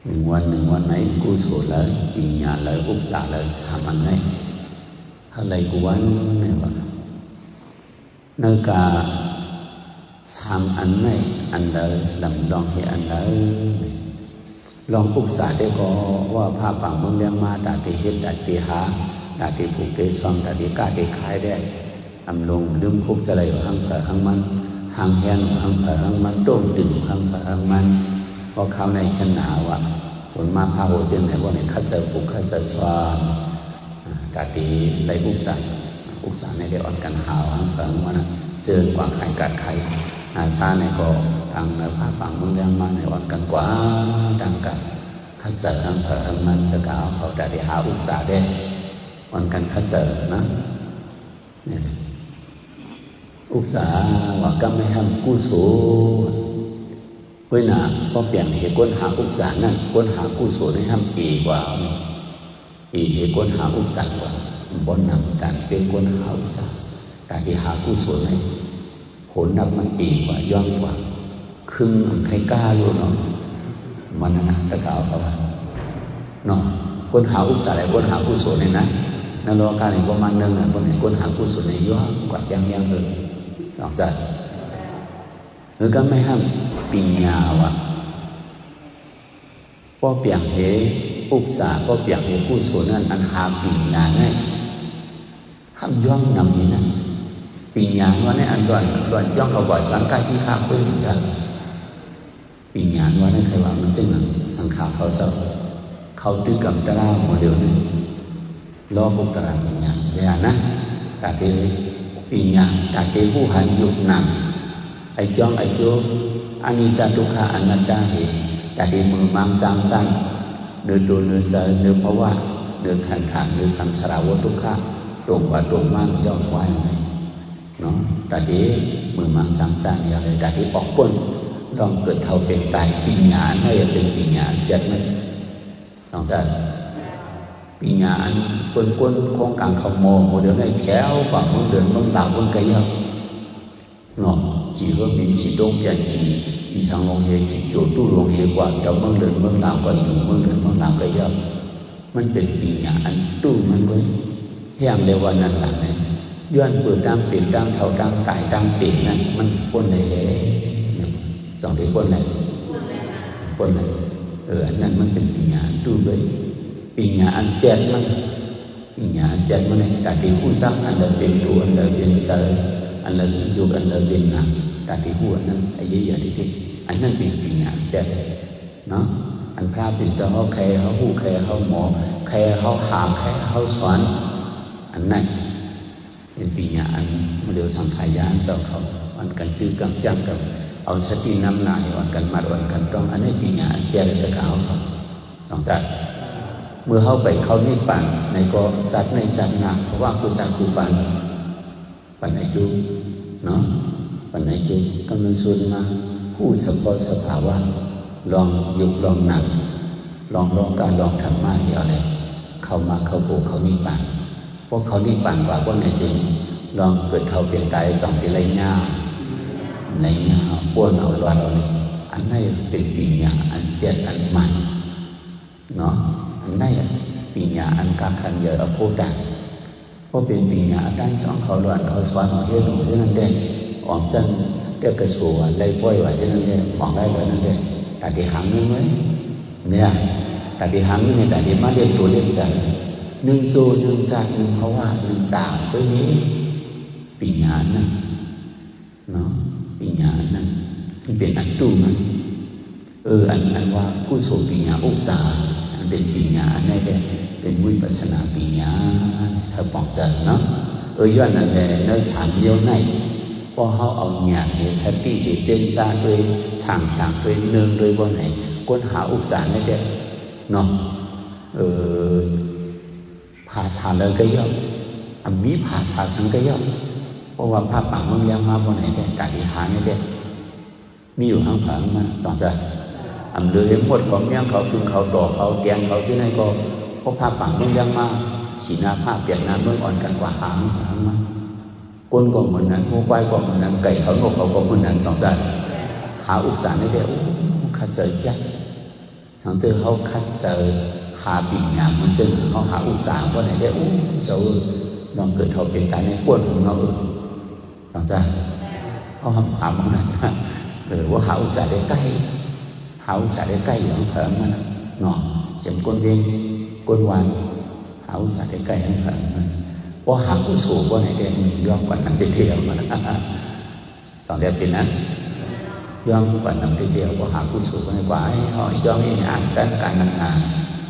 1 วันไหนกุศลเลยปัญญาเลยอุปสรรคเลย3 อันnàyอะไรกูวันเนี่ยวะnơi cả 3 อันnàyอันใดลำลองให้อันใดลองอุปสรรคได้ก็ว่าภาพปังมึงเลี้ยงมาดาติเฮ็ดดาติหาดาติผูกเกสองดาติกาติขายได้อำลงลืมคุกจะไรหังเผอหังมันหังแห้งหังเผอหังมันต้มตึงหังเผอหังมันพอเข้าในขนาดว่าผลมาพาโหเจนไหนว่าในคัดเจอผูกคัดเจอสวานดาติไรอุปสรรคในเดี๋ยวอ่อนกันหาวหังเผอหังมันเจอกว่าขายกัดไข่ชาในก็ทางในภาคฝั่งเมืองยังมาในวันกันกว่าดังกันคัดเจอหังเผอหังมันแล้วก็เอาดาติหาอุปสรรคได้วันกันคัดเจอนะอุปสรรคว่าก็ไม่ทำกุศลเว้ยนะก็เปลี่ยนเหตุก้นหาอุปสรรคนั่นก้นหากุศลให้ทำอีกว่าอีเหตุก้นหาอุปสรรคว่าบนนำการเป็นก้นหาอุปสรรคการที่หากุศลให้ผลนับมันอีกว่าย่อมกว่าครึ่งใครกล้ารู้เนาะมันนะตะกาวเขาว่าเนาะก้นหาอุปสรรคอะไรก้นหากุศลเนี่ยนะนั่นโลกาในประมาณนึงอ่ะคนก้นหากุศลในย่อมกว่ายังเลยนอกจากหรือก็ไม่ห้ามปัญญาวะพอเปลี่ยนเหตุอุปสรรคพอเปลี่ยนเหตุกุศลนั้นอันหาปัญญาง่ายห้ามย่องนำนี้นะปัญญาว่าในอันด่วนย่องเขาบ่อยร่างกายที่ข้าคุยมันจะปัญญาว่าในใครว่ามันซึ่งสังขารเขาจะเขาตื้อกำตราโมเดลนี้ล้อบุกตราปัญญาอย่างนะแต่ที่ปัญญาแต่ที่ผู้หันยุบหนักไอ้จ้องไอ้โจอันนี้จะทุกขาอนัตตาเหตุแต่ที่มือมังสังสังเดือดโดนเดือดเสือเดือดเพราะว่าเดือดขันขันเดือดสังสารวัฏทุกขาตรงกว่าตรงมากย่อมไว้เนาะแต่ที่มือมังสังสังอย่างไรแต่ที่ปอกป้นลองเกิดเท่าเป็นตายปัญญาให้เป็นปัญญาเจ็ดไหมสองท่านปัญญาอันคนโครงการขโมยโมเดลในแถวฝั่งเมืองเดินเมืองลาวเมืองไกลเยอะเนาะchỉ hướng mình chỉ đông biển chỉ đi sang long hệ chỉ chỗ tu long hệกว่าเจ้าเมืองเดินเมืองลาวกว่าอยู่เมืองเดินเมืองลาวไกลเยอะมันเป็นปัญญาอันตู้มันก็แห้งในวันนั้นแหละเนี่ยย้อนเปิดตั้งเปลี่ยนตั้งเท่าตั้งตายตั้งเปลี่ยนนั่นมันคนไหนสองที่คนไหนอันนั้นมันเป็นปัญญาตู้เลยปัญญาอันเจ็ดมันปัญญาอันเจ็ดมันเนี่ยแต่ที่ผู้สร้างอันเดิมเป็นตัวอันเดิมเป็นเสยอันเดิมอยู่อันเดิมเป็นหนักแต่ที่ผู้อันนั้นไอ้ยี่ๆที่อันนั้นเป็นปัญญาเจ็ดเนาะอันพระเป็นเจ้าเขาแคร์เขาผู้แคร์เขาหมอแคร์เขาหามแคร์เขาสอนอันนั้นเป็นปัญญาอันเดียวสังขารยานเจ้าเขาอันกันคือกำจังกับเอาสติน้ำหนักอันกันมัดอันกันต้องอันนี้ปัญญาเจ็ดจะเขาสองจัดเมื่อเข้าไปเข้านิพพานในก็สัตว์ในสัตว์หนักเพราะว่าคือสัตว์คือปันไหนจุเนาะปันไหนจุกำลังชวนมาพูดสภาวะลองยุบลองหนักลองการลองธรรมะเดียวเลยเข้ามาเข้าโผล่เข้านิพพานพวกเขานิพพานว่าว่าไหนจริงลองเกิดเท่าเปลี่ยนใจสองที่ไรเงาในเงาป้วนเอาลอยเอาเลยอันนี้เป็นปัญญาอันเจ็ดอันใหม่เนาะอันนี้ปัญญาอันการขันเยอะเอาโพดังเพราะเป็นปัญญาด้านสองเขาหลอนเขาสอนเขาเรื่องของเรื่องนั้นเด่นอ่อมจันเด็กกระชัวไล่ป่วยว่าเช่นนั้นเด่นมองได้เลยนั่นเด่นแต่ที่หางนึงไหมเนี่ยแต่ที่หางนึงเนี่ยแต่ที่มาเรียนตัวเรียนใจหนึ่งโจหนึ่งใจหนึ่งเพราะว่าหนึ่งด่างตัวนี้ปัญญานั่นเนาะปัญญานั่นมันเป็นอันตู้มันอันว่าผู้โสปัญญาอุตสาอันเป็นปัญญาในเป็นวิปัสสนาปัญญาถ้าปองจันเนาะย้อนนั่นแหละในสามเดียวในพอเขาเอาหยาดเนี่ยสติเดี๋ยวเจนซาโดยสั่งโดยเนืองโดยบนไหนก้นหาอุตสานั่นแหละเนาะภาษาเลยก็ย่อมมีภาษาสังก็ย่อมเพราะว่าภาพปังมันยังมาบนไหนได้การอิหานี่ได้มีอยู่ข้างฝังมันต่อจากเดือดหมดของยังเขาคือเขาต่อเขาแกงเขาที่ไหนก็เพราะภาพปังมันยังมาสีหน้าภาพเปลี่ยนน้ำเมื่ออ่อนกันกว่าหางมาก้นก็เหมือนนั้นหัวควายก็เหมือนนั้นไก่เขานกเขาก็เหมือนนั้นต่อจากหาอุตสาห์นี่ได้ขัดใจยัก thằng xưaเขาคัดเจอหาปีหยามมันซึ่งเขาหาอุตสาหว่าไหนได้เจ้าลองเกิดเขาเป็นการในป้วนของเราหลังจากเขาหาบางนั้นว่าหาอุตสาห์ได้ใกล้หาอุตสาห์ได้ใกล้อย่างเถิงมันเนาะเสียงก้นเวียงก้นวานหาอุตสาห์ได้ใกล้อย่างเถิงมันว่าหากุศลว่าไหนได้ย่อมกว่านั้นไปเที่ยวมันสองเดียวเป็นนั้นย่อมกว่านั้นไปเที่ยวว่าหากุศลว่าไหนกว่าเขาย่อมอ่านการงาน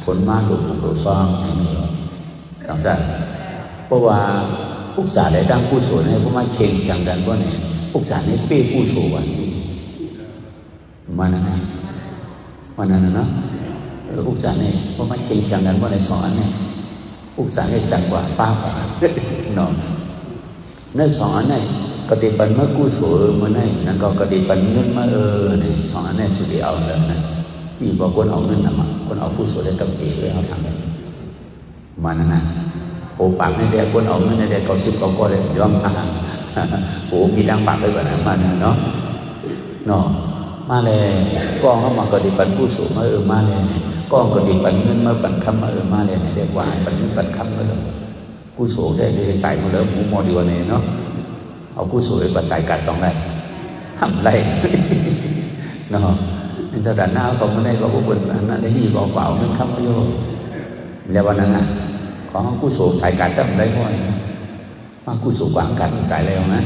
ผลมาหลุดหลุดซ่องอย่างนี้หลังจากเพราะว่าอุตสาห์ได้ตั้งกุศลให้พวกมาเข่งอย่างกันว่าไหนอุตสาห์ได้เป้กุศลวันนี้มันนะเนาะอุกษาเนี่ยเพราะมันเชียงกันว่าในสอนเนี่ยอุกษาเนี่ยจังกว่าป้าป่าเนาะในสอนเนี่ยกติปันเมื่อกู้สูเมื่อไหร่นั่นก็กติปันเงินมาเนี่ยสอนเนี่ยสุดที่เอาเลยนะมีบอกคนเอาเงินนะมั้งคนเอากู้สูได้ตั้งปีเลยเขาทำเลยมันนะโอ้ปากในเด็กคนเอาเงินในเด็กเขาสิบเขาก็เลยยอมทำโอ้มีดังปากเลยแบบนั้นมันเนาะมาเลยกองเข้ามากดิปันผู้สูงมามาเลยกองกดิปันเงินมาปันคำมามาเลยเรียกว่าปันเงินปันคำมาเลยผู้สูงได้ใส่มาเลยหมูมอดีวันนี้เนาะเอาผู้สูงไปปัดใส่กัดสองไรทำไรเนาะในสถานหน้าเขาไม่ได้บอกว่าบนนั้นได้ยี่บอกเปล่าเงินคำมาโยแล้ววันนั้นของผู้สูงใส่กัดตั้งได้ก่อนมาผู้สูงกวางกัดใส่แล้วนะ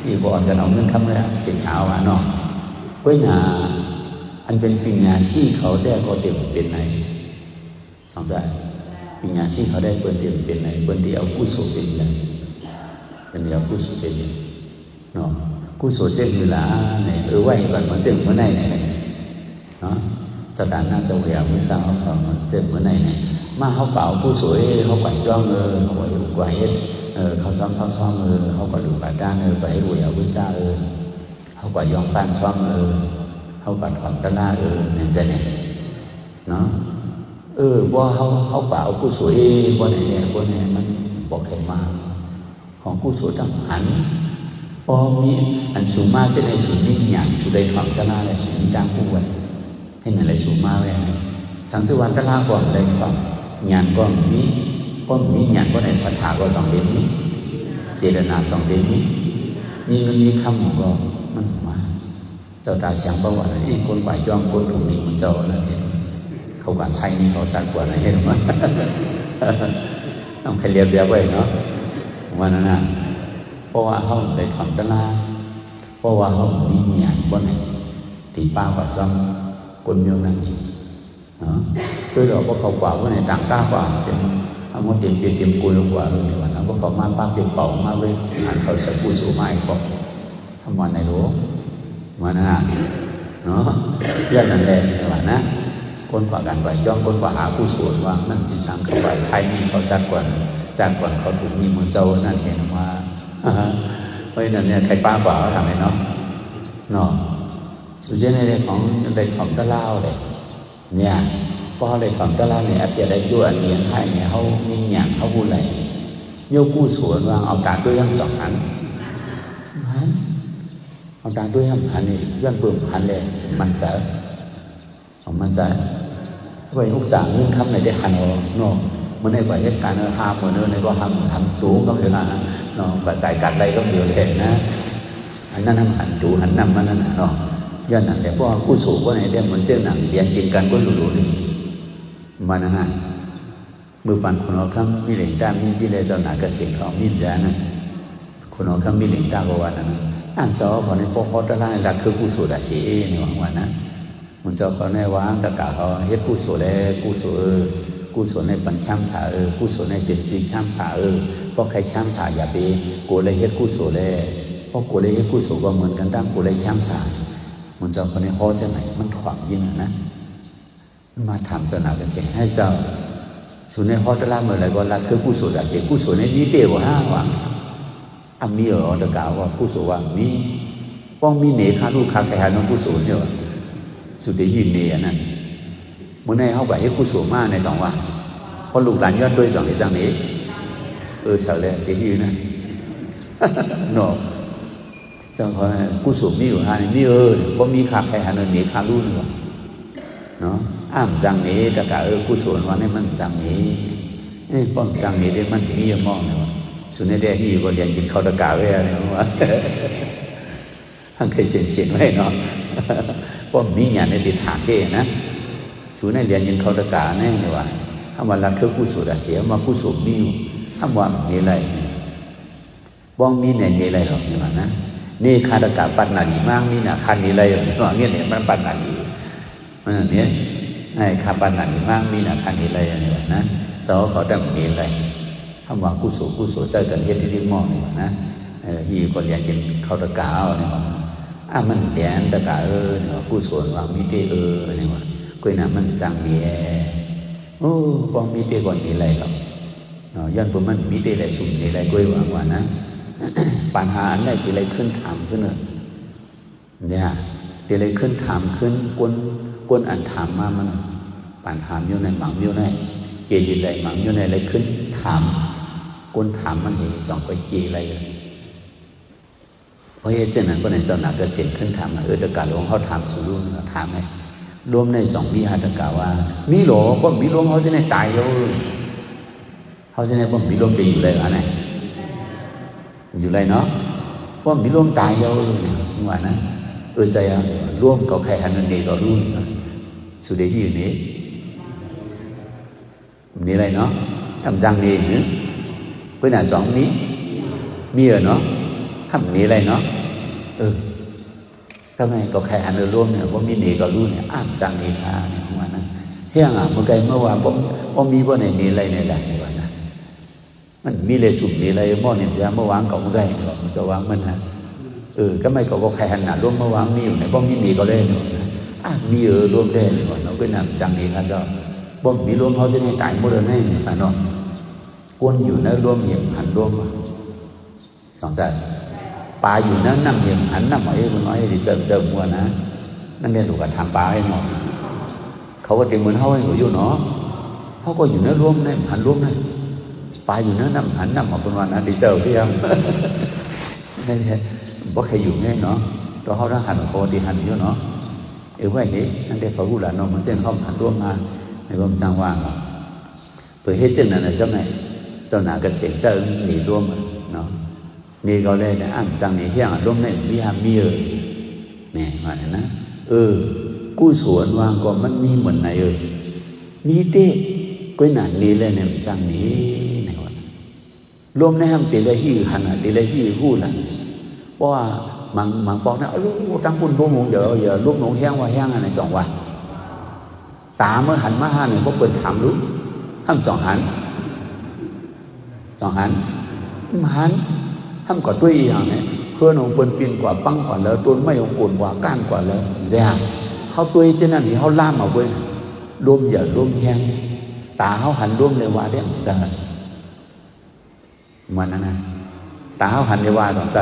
ที่บอกจะเอาเงินคำเลยสินเช้าเนาะเว้ยนาอันเป็นปิญญาชีเขาได้ก็เต็มเป็นไหนสองใจปิญญาชีเขาได้เปิดเต็มเป็นไหนเปิดเดียวกุศลเป็นไหนเป็นเดียวกุศลเป็นเนาะกุศลเส้นอยู่ละเนี่ยไหวก่อนมันเส้นเมื่อไหร่เนี่ยเนาะสถานหน้าเจ้าเหี่ยวไม่ทราบเขาเส้นเมื่อไหร่เนี่ยมาเขาเป่ากุศลเขาไปจ้องเขาไปไหวเขาซ้อมเขาก็ดูบาดด้านไปไหวเอาวิชาเขาก็ยอมปั้นซ้อมเขาก็ถอนตะล่าเนี่ยจะเนี่ยเนาะว่าเขาเปล่าผู้สวยว่าเนี่ยมันบอกใครมาของผู้สวยต้องหันพอมีอันสูงมากจะในสูงนี่อย่างสุดใดถอนตะล่าเลยสูงจ้างผู้วันให้ไหนเลยสูงมากเลยสังสวรรค์ตะล่าก่อนเลยก่อนงานก่อนมีงานก็ในสถาก็2 เดือนนี้เสดนา2 เดือนนี้มีเงินมีคำก็มันมาเจ้าตาเสียงประวัตินี่คนฝ่ายย่อมคนถูกนี่มันเจ้าอะไรเขาก็ใช้นี่เขาจัดกว่าอะไรเห็นไหมต้องใครเรียบไว้เนาะวันนั้นนะเพราะว่าเขาได้ถอนตะลาเพราะว่าเขามีหยาดบนไหนตีป้าว่าซ้ำคนเดียวนั่นเนาะด้วยเราก็เขากว่าว่าในต่างก้าวกว่าเป็นเอาหมดเตรียมกุยลงกว่าเลยวันนั้นก็เขามาป้าเปลี่ยนเป่ามาเลยอ่านเขาใส่ผู้สูงไม้ก็ทำวันไหนรู้มานะเนาะเรื่องนั้นแหละว่านะคนกว่ากันไปย่อมคนกว่าหาผู้สูงว่านั่นสิสังเขาไปใช้นี่เขาจัดก่อนเขาถูกมีมือเจ้านั่นเห็นว่าเพราะนั้นเนี่ยใครป้ากว่าเขาทำไงเนาะสุดท้ายในเรื่องของตะเล่าเลยเนี่ยพอเลยของตะเล่าเนี่ยอาจจะได้ยั่วอันนี้ให้เนี่ยเขามีอย่างเขาพูดอะไรโยกู้สวนว่าเอาตาด้วยทั้ง2 อันเอาตาด้วยทั้งอันนี่ย้อนเปิ่มหันเลยมันเสอของมันเสอไว้อุกจางเรื่องคำไหนได้หันเอาเนาะมันในว่าเหตุการณ์ห้ามเหมือนในว่าหันตูก็เดี๋ยวนะเนาะปัจจัยกัดอะไรก็เดี๋ยวเห็นนะอันนั้นหันตูหันนำมันนั่นเนาะย้อนนั่นแต่เพราะกู้สูงว่าในเรื่องมันเจ้าหนังเรียนกินกันก็หลุดนี่มันนั่นมือปั่นคนเราคำมีเหล่งด้านมีที่เลยเจ้าหน้าเกษตรเขามีแดนนะคนเราคำมีเหล่งด้านกว่านั้นอ่านสอบพอในพอตะล่าหลักคือกุศลสีในวันนั้นมันเจ้าเขาในว่างตะกาเขาเฮ็ดกุศลกุศลในปัญชามสากุศลในเป็นสิ่งชามสาเพราะใครชามสาอย่าไปกูเลยเฮ็ดกุศลเพราะกูเลยเฮ็ดกุศลก็เหมือนกันตั้งกูเลยชามสามันเจ้าเขาในข้อจะไหนมันขวางยิ่งนะมาทำสนากันเสียให้เจ้าสุนัขฮอตล่าเมื่อไรก็รักคือกุศลเสียกุศลในนี้เดียวห้าวังอันมีอ๋อตะกาวว่ากุศลว่ามีป้องมีเนคาลูกคาแคหานกุศลเนี่ยสุดที่ยินเนียนั่นเมื่อในเขาไปให้กุศลมากใน2 วันเพราะลูกหลานยอดด้วย2 ในจังนี้เสาเลยที่ยืนนะเนาะจังเขากุศลมีอยู่5นี่เพราะมีคาแคหานเนคาลูกเนี่ย เนาะอ้ามจังนี้ตะกะกุศลวันนี้มันจังนี้ป้องจังนี้ได้มันถึงยี่มองเลยวะสุดในแดที่ก็เรียนกินข้าวตะกะไว้อะไรวะท่านเคยเสียนไว้เนาะป้อมมีงานในติดถามเด้นะสุดในเรียนกินข้าวตะกะแน่เลยวะถ้ามันรักคือกุศลเสียมากุศลมีอยู่ถ้าว่ามีอะไรบ้องมีเนี่ยมีอะไรหรอกนี่ว่านะนี่คาตะกะปัตนาดีมากนี่นะคันนี้อะไรอย่างนี้ว่าเนี่ยมันปัตนาดีมันเนี่ยไอ้คาปัตนาดีมากนี่นะคันนี้อะไรอย่างนี้ว่านะสาวเขาต้องมีอะไรถ้าว่ากุศลใจกันเฮ็ดที่มองนี่ว่านะฮีก็เรียนกินข้าวตะกะนี่ว่ามันแดนตะกะนี่ว่ากุศลว่ามีเตนี่ว่ากุยน่ะมันจังเมียบ้องมีเตก่อนมีอะไรหรอกย้อนพวกมันมีเตอะไรสุ่มอะไรกุยว่านะปัญหาอันไหนที่อะไรขึ้นถามขึ้นเนี่ยที่อะไรขึ้นถามขึ้นกวนอันถามมามันปัญหาอยู่ในหมังอยู่ในเกี่ยอยู่ในหมังอยู่ในอะไรขึ้นถามกวนถามมันเห็นสองไปเกี่ยอะไรเพราะเช่นนั้นก็ในเจ้าหน้าก็เสียงขึ้นถามตะกาหลวงเขาถามสู่รุ่นถามไหมรวมในสองวิหารตะกาว่ามีหรอก็มีรวมเขาจะในตายเลยเขาจะในก็มีรวมดีอยู่เลยอะไรอยู่ไรเนาะว่ามีร่วมตายเยอะเลยว่านะใจร่วมกับใครหันนั่นเองก็รู้สุดเดียวนี้นี่ไรเนาะทำจังดีหรือเพื่อนสองนี้มีเนาะทำนี้ไรเนาะทำไมกับใครหันร่วมเนี่ยว่ามีนี่ก็รู้เนี่ยอ้ามจังดีท่าเนี่ยว่านะเฮียงเมื่อไงเมื่อวานผมมีว่าในนี้ไรในใดว่านะมันมีเลยสุดมีอะไรหม้อเนี่ยจะเมื่อวางก็ไม่ได้หรอกมันจะวางมันฮะก็ไม่ก็ใครหันหน้าร่วมเมื่อวางมีอยู่ในบ้องมีก็ได้หนูมีร่วมได้หนูเราก็นำจังนี้ครับเจ้าบ้องมีร่วมเขาจะให้ตายหมดเลยนี่อ่ะเนาะกวนอยู่นั่นร่วมเหยียบหันร่วมสองใจปลาอยู่นั่นนั่งเหยียบหันนั่งหมอยคนน้อยที่เจอมัวนะนั่นเรียนถูกกับทำปลาให้หมดเขาก็ตีเหมือนเขาให้อยู่เนาะเขาก็อยู่นั่นร่วมนี่หันร่วมนี่ปลาอยู่นั่นนั่งหันนั่งมาเป็นวันนั้นดีเจอพี่ยังนี่แหละบ่ใครอยู่ง่ายเนาะตัวเขาถ้าหันโคดีหันอยู่เนาะว่าอย่างนี้นั่นเด็กเขาพูดหลานน้องมันเส้นเข้าหันร่วมมาในความจังว่างเปิดให้เจ้าหน้าเจ้าไหนเจ้าหน้าก็เสียงเจ้าหนีร่วมเนาะนี่ก็เลยนะจังนี้ที่ร่วมในวิหารมีเนี่ยว่าอย่างนั้นกู้สวนวางก็มันมีเหมือนไหนมีเต้ก็หนานี้เลยเนี่ยจังนี้รวมในห้างตีเลยที่หันตีเลยที่หู้ละเพราะว่ามันบอกนะลูกตั้งปุ่นพวกมึงเดี๋ยวลูกหนูแห้งว่าแห้งอะไรสองวันตาเมื่อหันมาห้าหนึ่งก็เปิดถามลูกห้ามสองหันห้ามก่อตุ้ยอย่างนี้เพื่อนองเปิดปีนกว่าปังกว่าแล้วต้นไม่องปุ่นกว่าก้านกว่าแล้วเจ้าเขาตุ้ยเช่นนั้นที่เขาล่ามเอาไว้รวมอย่ารวมแห้งตาเขาหันรวมเลยว่าได้สะมันนั่นนะตาเขาหันเลยว่าต้องจ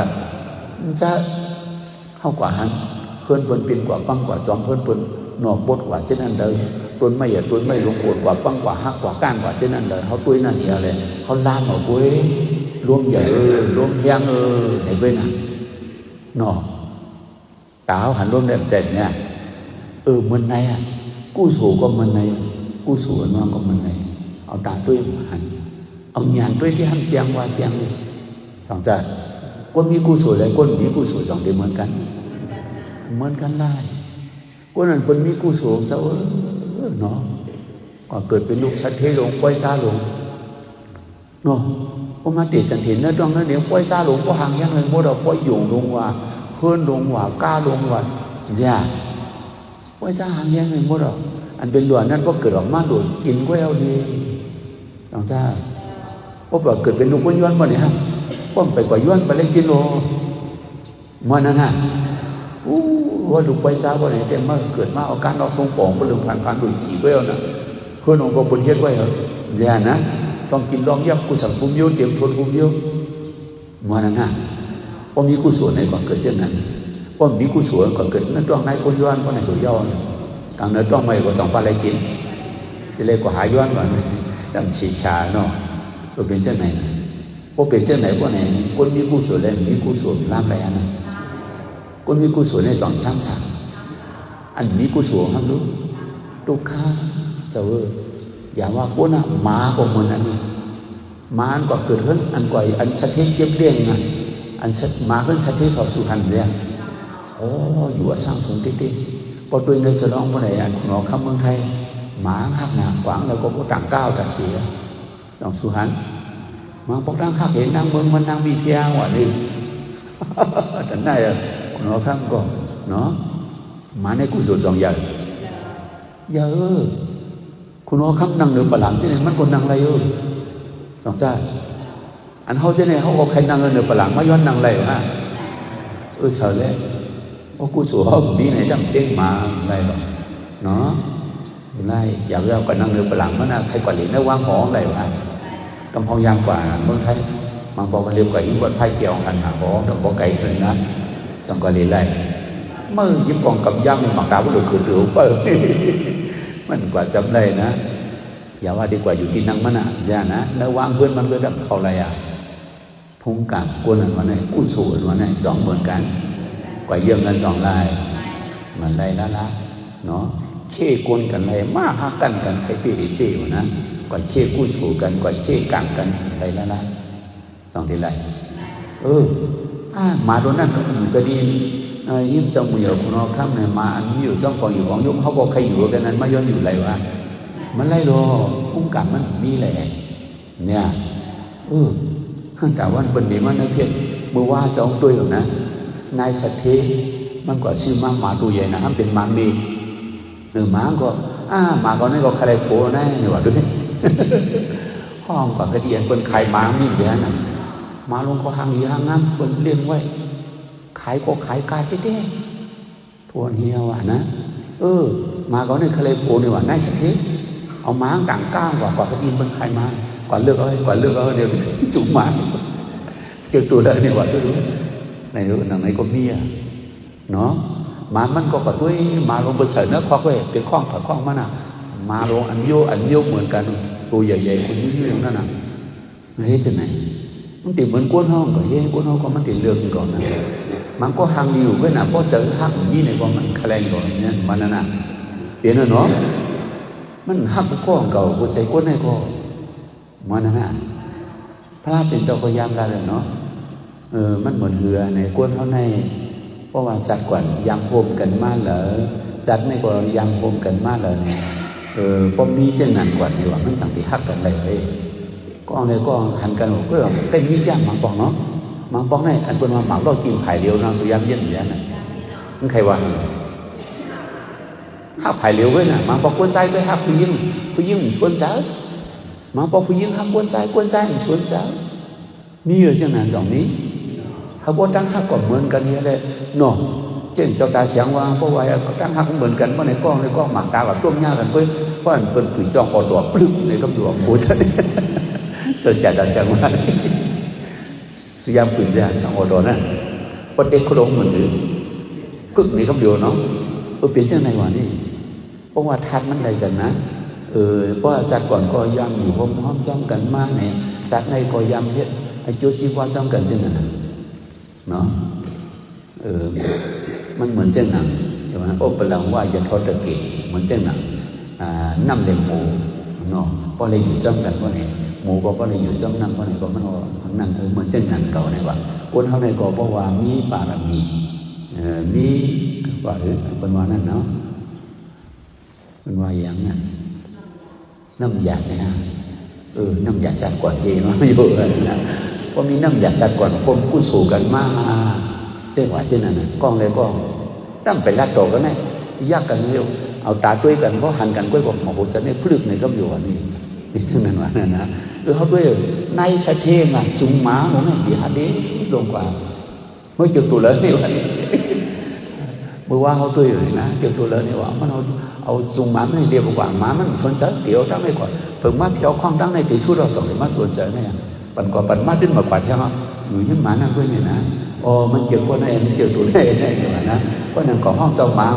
ะเข้ากว่าหันเพื่อนเป็นกว่าปังกว่าจอมเพื่อนหนอกบดกว่าเช่นนั้นเลยต้นไม่อย่าต้นไม่หลงปวดกว่าปังกว่าหักกว่าก้านกว่าเช่นนั้นเลยเขาตุ้ยนั่นเดียวเลยเขาล่ามเอาไว้รวมใหญ่รวมแห้งไหนไว้น่ะหนอตาเขาหันรวมได้เจ็ดเนี่ยมันไหนกู้สูก็มันไหนกู้สูน้องก็มันไหนเอาตาตุ้ยหันเอาหยานตุ้ยที่ห้ามเจียงว่าเจียงสองใจคนมีกุศลอะไรคนมีกุศลสองเดียวเหมือนกันได้คนนั้นคนมีกุศลจะเนาะก็เกิดเป็นลูกสัตว์เทหลงปล่อยซาหลงเนาะพอมาเตะสันเห็นนะตรงนั้นเดี๋ยวปล่อยซาหลงก็ห่างยังเลยโมดปล่อยหยงลงว่าเพื่อนลงว่าก้าลงว่าเนี่ยปล่อยซาห่างยังเลยโมดอันเป็นหลวนนั่นก็เกิดออกมาโดดกินก็เอาดีสองใจเพราะว่าเกิดเป็นลูกคนย้อนมาเนี่ยฮะป้อมไปกว่าย้อนไปเลยกิโลมันนั่นฮะว่าลูกไปซาว่าเนี่ยแต่มาเกิดมาเอาการเราทรงปองก็เรื่องผ่านดุยขี่ไว้เอานะเพื่อนองค์ก็บนเย็ดไว้เหรออย่านะต้องกินลองยับกุศลกุมยิ้วเตรียมทนกุมยิ้วมันนั่นฮะป้อมมีกุศลในก่อนเกิดเช่นนั้นป้อมมีกุศลก่อนเกิดนั่นต้องนายคนย้อนก็นายตัวย่อกลางนั้นต้องไม่ก็ต้องปลาไหลกินจะเลยก็หาย้อนก่อนดำฉีชาเนาะเราเป็นเช่นไหนพอเป็นเช่นไหนพวกไหนคนมีกุศลอะไรมีกุศลล้ำไรอันนั้นคนมีกุศลในสองชั้นสามอันมีกุศลห้ามรู้ ทุกขาเจ้าอย่าว่ากูน่ะหมาก็เหมือนอันนี้หมาก็เกิดขึ้นอันก่อยอันสัตย์เจ็บเลี้ยงไงอันหมาขึ้นสัตย์เขาสุหันเรียงโอ้อยู่สร้างสงติพอตัวเงินสนองเมื่อไหร่อันขนมข้ามเมืองไทยหมาหักหนากวางแล้วก็ต่างก้าวต่างเสียต้องสุหันมังปกตั้งหักเห็นนางเมืองมันนางมีเพียงว่านี่แต่ไหนอะขนมข้ามก็เนาะหมาในกุศลสองอย่างเยอะคุณว่าคำนั่งเหนือปลังใช่ไหมมันคนนั่งอะไรเออสองจ้าอันเขาใช่ไหมเขาเอาใครนั่งเหนือปลังมาย้อนนั่งอะไรวะเฉยเลยโอ้กูสูเขาบีไหนดังเด้งมาอะไรหรอเนาะไรอยากเราก็นั่งเหนือปลังมันนะใครกว่าเหรียญได้วางหออะไรวะกำพองยางกว่าเมืองไทยบางปอกันเรียกว่ายิ่งกว่าไพ่เกี่ยวกันหาหอต้องขอไก่เลยนะสองกว่าเหรียญไรเมื่อยิ่งกองกับย่างหมักดาวก็เลยขืนหรือเปล่ามันกว่าจำได้นะอย่าว่าดีกว่าอยู่ที่นั่งมันอ่ะอย่านะแล้ววางเพื่อนมันก็ดับเขาอะไรอ่ะพุ่งกลับกวนวันไหนกู้สูตรวันไหนสองเหมือนกันกว่าเยี่ยมกันสองลายมันได้ละเนาะเช่กวนกันเลยมากฮักกันใครปีปีอยู่นะกว่าเช่กู้สูกันกว่าเช่กลางกันได้ละสองทีไรมาโดนนั่นก็อยู่ก็ดียิ้มจมูกเหยาคุณน้องข้ามเนี่ยมาอันนี้อยู่จ้องของอยู่ของยุบเขาบอกใครอยู่กันนั้นมาย้อนอยู่ไรวะมันไรหรอพุ่งกลับมันมีแหละเนี่ยแต่วันเป็นดีมันนะเพียงเมื่อว่าจะเอาตัวอยู่นะนายสัตย์เทมันก็ชื่อมาหมาตัวใหญ่นะมันเป็นหมามีหมาก็หมาก็นี่ก็ใครโผล่นะเนี่ยว่าด้วยห้องกับกระเดียนเป็นใครหมามีเดียนะมาลงก็หางยี่หางงั้นเป็นเลี้ยงไว้ขายก็ขายกายเด้ทวนเฮียว่ะนะมาก็นี่ใครโผล่เนี่ยว่านายสัตย์เอาม้าต่างก้าวกว่ากระดินเป็นใครมากว่าเลือกเอาเดี๋ยวจุ่มมาเจอตัวเดินเนี่ยว่าตัวรู้ในไหนก็มีเนาะมามันก็กระตุ้ยมาลงบนเสาเนื้อควักไว้เป็นข้องผัดข้องมันอ่ะมาลงอันโยเหมือนกันตัวใหญ่ๆคนยืดๆนั่นน่ะเฮ้ยที่ไหนมันติดเหมือนก้นห้องก็เฮ้ยก้นห้องก็มันติดเรื่องก่อนนะมันก็หังอยู่ก็น่ะพอเจอหักนี่ในก็มันแคลงก่อนเนี่ยมันน่ะเปลี่ยนเนาะมันหักก้อนเก่ากูใส่ก้นให้ก็มันน่ะพระเป็นเจ้าพยามได้เลยเนาะมันเหมือนเหือในก้นเขาในเพราะว่าสัตว์ก่อนยำโฮมกันมากเหรอสัตว์ในก็ยำโฮมกันมากเลยเนี่ยพอมีเช่นนั้นก่อนในว่ามันสั่งที่หักกันเลยก็อะไรก็หันกันเพื่อเป็นมิตรย่างมังปองเนาะมังปองในอันเป็นว่าหมักเรากินไผ่เลี้ยวนะสุยามเย็นอย่างนั้นมันใครว่าหักไผ่เลี้ยวไว้น่ะมังปองกวนใจไปหักผู้ยิ่งชวนเจ้ามังปองผู้ยิ่งหักกวนใจชวนเจ้ามีอยู่เช่นนั้นตรงนี้เขาบอกตั้งหักก็เหมือนกันนี่แหละเนาะเช่นเจ้าตาเสียงว่าเพราะว่าตั้งหักเหมือนกันเพราะในกล้องหมักตากับต้มยากันเพื่อเพราะมันเป็นผีจองคอตัวปลึกในกำลังโคตรเสียตาเสียงว่าสุยามปืนยาสังอดอนั่นพอเด็กเขาลงเหมือนกันกึกในกำลังเนาะเปลี่ยนเช่นไหนวะนี่เพราะว่าทัดมันอะไรกันนะเพราะจัดก่อนก็ยังอยู่พร้อมจ้องกันมากเนี่ยจัดในก็ยังเยอะไอ้โจชีวาจ้องกันเช่นนั้นเนาะมันเหมือนเช่นนั้นใช่ไหมโอเปร่าว่าจะทอดตะเกียบเหมือนเช่นนั้นน้ำเลี้ยงหมูเนาะพอเลยอยู่จ้องกันก็เนี่ยหมูก็พอเลยอยู่จ้องนั่งก็เนี่ยก็มันนั่งเหมือนเช่นนั้นเก่าเนี่ยว่าคนเขาในก็เพราะว่ามีบารมีมีว่าเป็นว่านั่นเนาะเป็นว่าอย่างนั้นน้ำหยาดเนี่ยน้ำหยาดจัดก่อนเองมาอยู่เลยนะว่ามีน้ำหยาดจัดก่อนคนกู้สู่กันมากเจ้าหวาเจ้านั่นกล้องเลยก็ตั้งไปลัดโตกันไงยากกันเร็วเอาตาด้วยกันก็หันกันก็บอกโอ้โหจะได้พลึกในก็อยู่วันนี้นี่เท่านั้นว่านั่นนะเขาด้วยในสะเทงจุงหมาของนี่ดีฮัดดีลงกว่าเมื่อจุดตัวเลยนี่วันเมื่อว่าเขาด้วยอยู่นะจุดตัวเลยนี่ว่ามันเอาจุงหมาไม่เดียวกว่าหมามันสนใจเดี๋ยวตั้งไม่ก่อนฝึกมาเที่ยวคล้องตั้งในตีชุดเราต้องมาสนใจเนี่ยปั่นก่อนปั่นมาดิ้นมากว่าใช่ไหมอยู่ที่หมานั่งด้วยเนี่ยนะมันเจอคนไหนมันเจอตัวไหนได้เนี่ยนะเพราะนั่นก่อห้องเจ้าหมา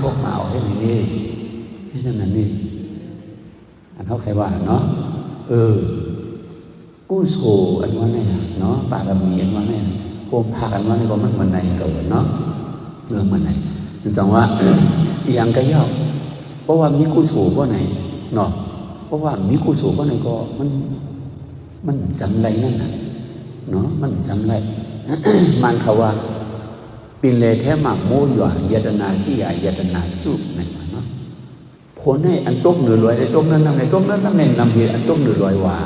พวกหมาให้นี่ที่นั่นนั่นนี่อันเขาใครว่าเนาะกู้โซอันว่าเนี่ยเนาะบารมีอันว่าเนี่ยโกมพากันว่าเนี่ยก็มันเหมือนในเก่าเนาะมันไหนจังว่าอย่างกระยอก เพราะว่ามีกุศลเพราะไหนเนาะเพราะว่ามีกุศลเพราะไหนก็มันจำไรนั่นน่ะเนาะมันจำไร มันเขาว่าปินเลยแท้หมากโมหยวนยตนาสียตนาสุนั่นเนาะผลให้อันต้มเหนือลอยในต้มนั้นนำในต้มนั้นนำในนำเหตุอันต้มเหนือลอยว่า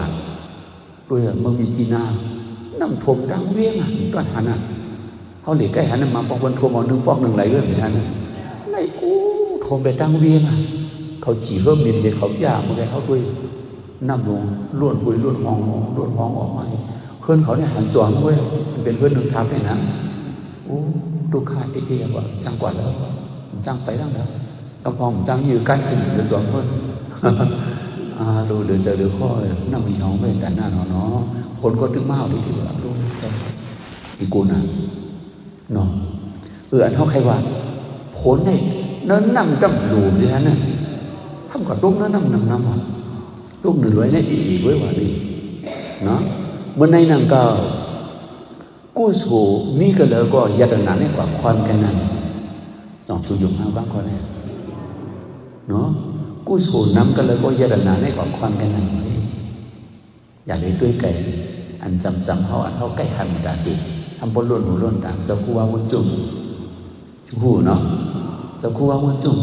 ด้วยมันมีจีน่าน้ำทมดังเวียงอ่ะต้นหันอ่ะเขาหลีกใกล้หันมาปอกวันทมเอาหนึ่งปอกหนึ่งไหลเรื่องอย่างนั้นในอู้ทมไปตั้งเวียงอ่ะเขาจีเริ่มบินเด็กเขาย่าเมื่อไรเขาด้วยน้ำลงล้วนคุยล้วนห้องออกมาเพื่อนเขาเนี่ยหันจวนด้วยมันเป็นเพื่อนหนึ่งทำให้นะโอ้ดูค่าเตี้ยว่าจังกว่าแล้วจังไปตั้งแล้วกำพองจังยืดกันขึ้นเดือดจวนเพื่อนดูเดือดเจอเดือดข้อน้ำมีน้องเป็นแต่หน้าเนาะคนก็ตึงเมาดีที่ว่าดูอีกูน่ะเนาะอันเขาใครว่าผลเนี่ยนั่นนั่งจำหลูดิฮะเนี่ยทำกับตุ้งนั่นนั่งตุ้งหนึ่งร้อยเนี่ยอีไว้ว่าดีเนาะเมื่อในนั่งก็กู้สูมีก็เลยก็ยัดหนาเนี่ยกว่าความแค่นั้นต้องช่วยยุ่งห้าบ้างก็ได้เนาะกู้สูน้ำก็เลยก็ยัดหนาเนี่ยกว่าความแค่นั้นอย่าเลยด้วยไก่อันจำเขาอันเขาใกล้หันดาสิทำบนล้วนหูล้วนตามเจ้าคู่ว่าวนจุ่มหูเนาะเจ้าคู่ว่าวนจุ่ม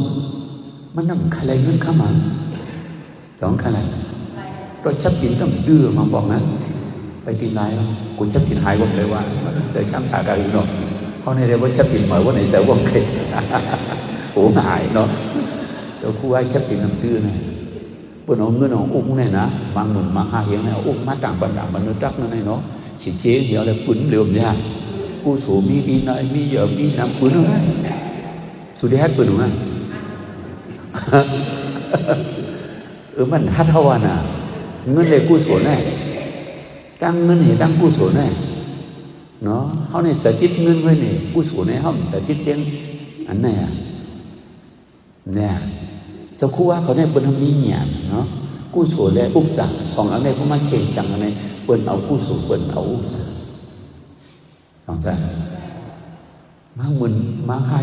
มันนั่งใครเงินข้ามันสองใครเราชับกินต้องดื้อมาบอกนะไปกินไรกูชับกินหายวันเลยว่าจะช้ำสาการเนาะเขาในเรื่องว่าชับกินหมายว่าไหนจะว่างเคยโอ้หายเนาะเจ้าคู่ว่าชับกินน้ำดื้อนะเพื่อนเอาเงินเอาอุ้งเนี่ยนะบางหนุ่มบางหาเหี้ยเนี่ยอุ้งมาต่างบรรดาบรรลุจักนั่นเนาะchỉ chế nhiều là cuốn liều nha, cô số mi đi này mi giờ mi làm cuốn nữa, số đi hát cuốn đúng không? Mình hát hoa nè, ngân này cô số này, tăng ngân này tăng cô số này, nó, họ này giải thích ngân với này, cô số này họ giải thích tiếng anh này à, nè, cho cô áเขาเนี่ยเป็นทำมีหยาบเนาะกู้สูและอุกษาของอันนี้เขามาเข่งจังอันนี้เปิ้นเอากู้สูเปิ้นเอาอุกษาลองใจมาเหมือนมาให้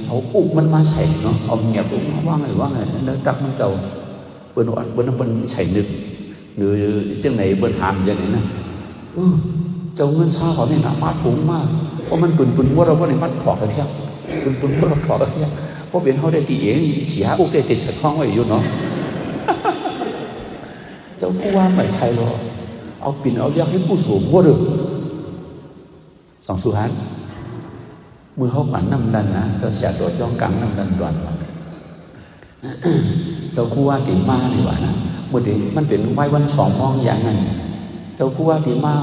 เอาอุกมันมาใส่เนาะเอาเงียบอุกว่างไงแล้วดักมันเจ้าเปิ้นอันเปิ้นใส่นึกหรือจังไหนเปิ้นหามอย่างนี้นะเจ้าเงินซาเขาเนี่ยนะมาถุงมากเพราะมันปุ่นว่าเราว่าในมัดถอดกันเที่ยปุ่นว่าเราถอดกันเที่ยเพราะเป็นเขาได้ตีเองเสียอุกได้ติดใส่ท้องไว้อยู่เนาะเจ้าผู้ว่าไม่ใช่หรอกเอาปิ่นเอาเรียกให้ผู้สูงว่าđượcสองสุหันมือเขาปั่นน้ำดันนะเจ้าเสียตัวจ้องกังน้ำดันด่วนเจ้าผู้ว่าตีมาดีกว่านะเมื่อเด็กมันเป็นไว้วันสองห้องอย่างนั้นเจ้าผู้ว่าตีมา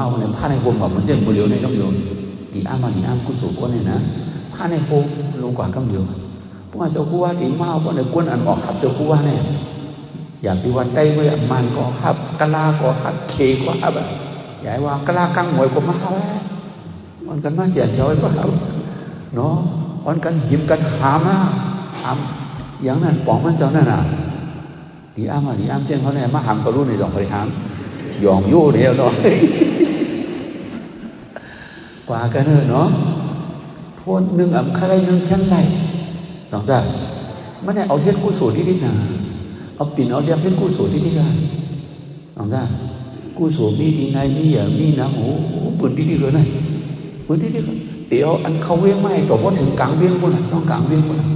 วันไหนผ้าในโฮมแบบมันเจ็บมือเดียวในกำเดียวตีอ้ามาผู้สูงก็เนี่ยนะผ้าในโฮมลงกว่ากำเดียวเพราะว่าเจ้าผู้ว่าตีมาวันไหนก้นอันออกขับเจ้าผู้ว่าเนี่ยอย่างที่วันได้เมื่อมันก็ฮับกะลาก็ฮับเคก็ฮับใหญ่ว่ากะลากังหวยก็มาฮับมันกันมาเสียจอยก็ฮับเนาะมันกันหิมกันหามนะหามอย่างนั้นป๋องมันเจ้านั่นน่ะดีอ้ามเช่นเขาเนี่ยมาหามก็รู้ในดอกไปหามยองโย่เดียวเนาะกว่ากันเนาะทวนหนึ่งใครหนึ่งแค่ไหนสองจ้าไม่ได้เอาเฮ็ดกุศลที่นี่นะเอาปิ่นเอาเรียกเป็นกู้สูที่นี่กันลองได้กู้สูมีดีไงมีอย่างมีนะโอ้ปืนดีเลยนะปืนดีเลยเดี๋ยวอันเขาเวียงไม่ต่อว่าถึงกลางเวียงคนน่ะต้องกลางเวียงคนน่ะ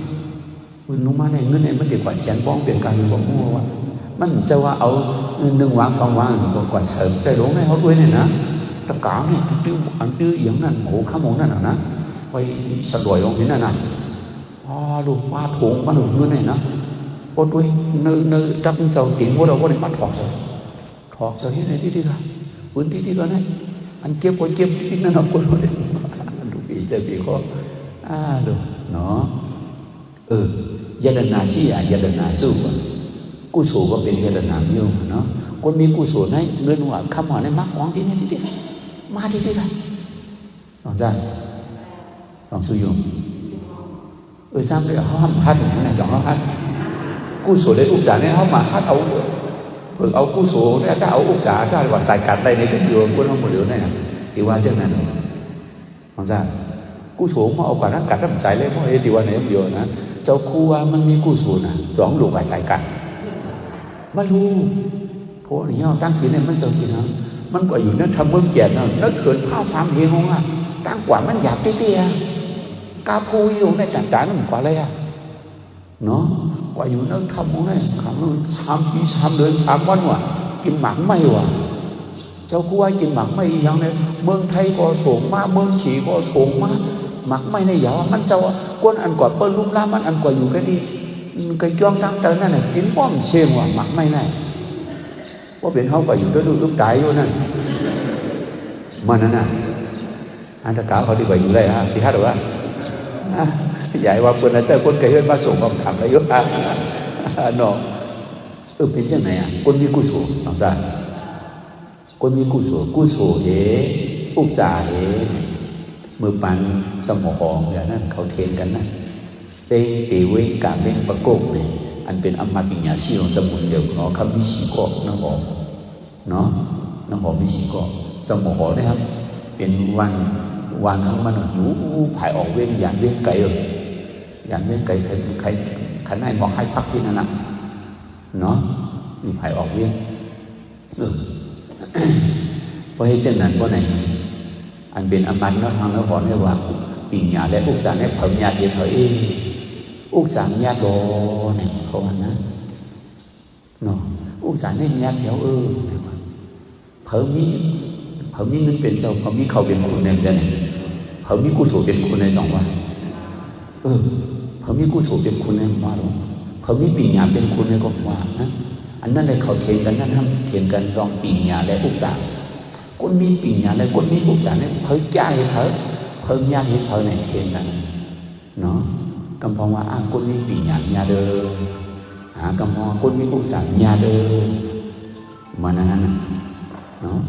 ปืนลงมาในเงินเนี่ยมันเด็กกว่าแสนป้องเปลี่ยนการอยู่บอกมั่วว่ามันจะว่าเอาหนึ่งวางสองวางกว่าเสริมใจหลงให้เขาด้วยเนี่ยนะตะกางเนี่ยตื้ออย่างนั้นโอ้ข้ามมองนั่นนะไปสะดวยลงที่นั่นน่ะลูกมาถุงมาหนุนเงินเนี่ยนะโอ้ด้วยnơi đắp dầu tiền mua đâu có để bắt thọt rồi thế này đi ra vốn đi ra này ăn kiếm có kiếm đi nó không có đấy đủ bị chơi bị khó được nó gia đình nào xí gia đình nàoสู้กู้สูก็เป็นgia đình nào nhiềuเนาะคนมีกู้สูnày người ngoài khăm hỏi này mắc quáng tí này điมาđi ra còn ra còn sử dụng sao bây giờ họ hát cái này chọn họ hátกู้สูได้อุปจาเนี่ยเขามาฮัดเอาเพิ่งเอากู้สูเนี่ยถ้าเอาอุปจาถ้าว่าใส่กัดอะไรในก็อยู่คนเขาหมดเลยเนี่ยที่ว่าเช่นนั้นของจ้า กู้โฉมมาเอากว่านั้นกัดน้ำใจเลยเพราะติวันนี้เดียวนะเจ้าคู่ว่ามันมีกู้โฉมนะสองลูกอาศัยกันมารู้เพราะนี่เราตั้งจิตเนี่ยมันเจ้าจิตนะมันก็อยู่นั่นทำเมืองเกียรตินะนั่นเขินข้าสามเฮงงอ่ะตั้งกว่ามันหยาบเตี้ยกาพูอยู่ในจันทร์นั่นกว่าอะไรอ่ะเนาะกว่าอยู่นั่นทำมองไงคำนั้น3 ปี 3 เดือน 3 วันว่ะกินหมากไม่ว่ะเจ้าคู่ว่ากินหมากไม่อย่างนี้เมืองไทยก็สูงมากเมืองฉีก็สูงมากหมากไม่ในอย่างมันเจ้าก้นอันกว่าเปิ้ลลุ่มล่ามันอันกว่าอยู่แค่นี้cái choang đang tới này chín bom xiên vào mặt mày này có biển không phải dùng tới lúc trái luôn này mà nó nè anh ta cả họ đi vậy như đây ha đi hát được á dạy qua quân là chơi quân cây hơn ba sổ còn thảm đấy nó bên trên này quân đi cùi sổ làm sao quân đi cùi sổ thế úc giả thếมือปันสมองอย่างนั้นเขาเทนกันนะเป็นตีเวงการเล่นประกบเนี่ยอันเป็นอมตะญาชีของสมุนเดียวเนาะคำวิสีกน้องหอมเนาะน้องหอมวิสีกสมองนะครับเป็นวันของมันอยู่ภายออกเวงอย่างเวงไก่อย่างเวงไก่ใครขันให้บอกให้พักที่นั่นนะเนาะมีภายออกเวงเพราะเหตุเช่นนั้นเพราะไหนอันเป็นอมันเนาะทางนครเนี่ยว่าปีญาและอุกษาเนี่ยเพิ่มญาติเพิ่มอุกษาญาติโดเนี่ยเขาว่านะเนาะอุกษาเนี่ยญาติเดียวเพิ่มนี้นั่นเป็นเจ้าเพิ่มนี้เขาเป็นคุณในเดือนนี้เพิ่มนี้กุศลเป็นคุณในสองวันเพิ่มนี้กุศลเป็นคุณในว่าหรอเพิ่มนี้ปีญาเป็นคุณในก็ว่านะอันนั้นเลยเขาเทียนกันนั่นทำเทียนกันรองปีญาและอุกษาคนมีปีญาและคนมีอุกษาเนี่ยเพิ่มใจเพิ่มญาติเพิ่มในเทียนกันเนาะกำพองว่าคนมีปีญาเดิมกำพองคนมีอุกษาญาเดิมมานั่นเนาะ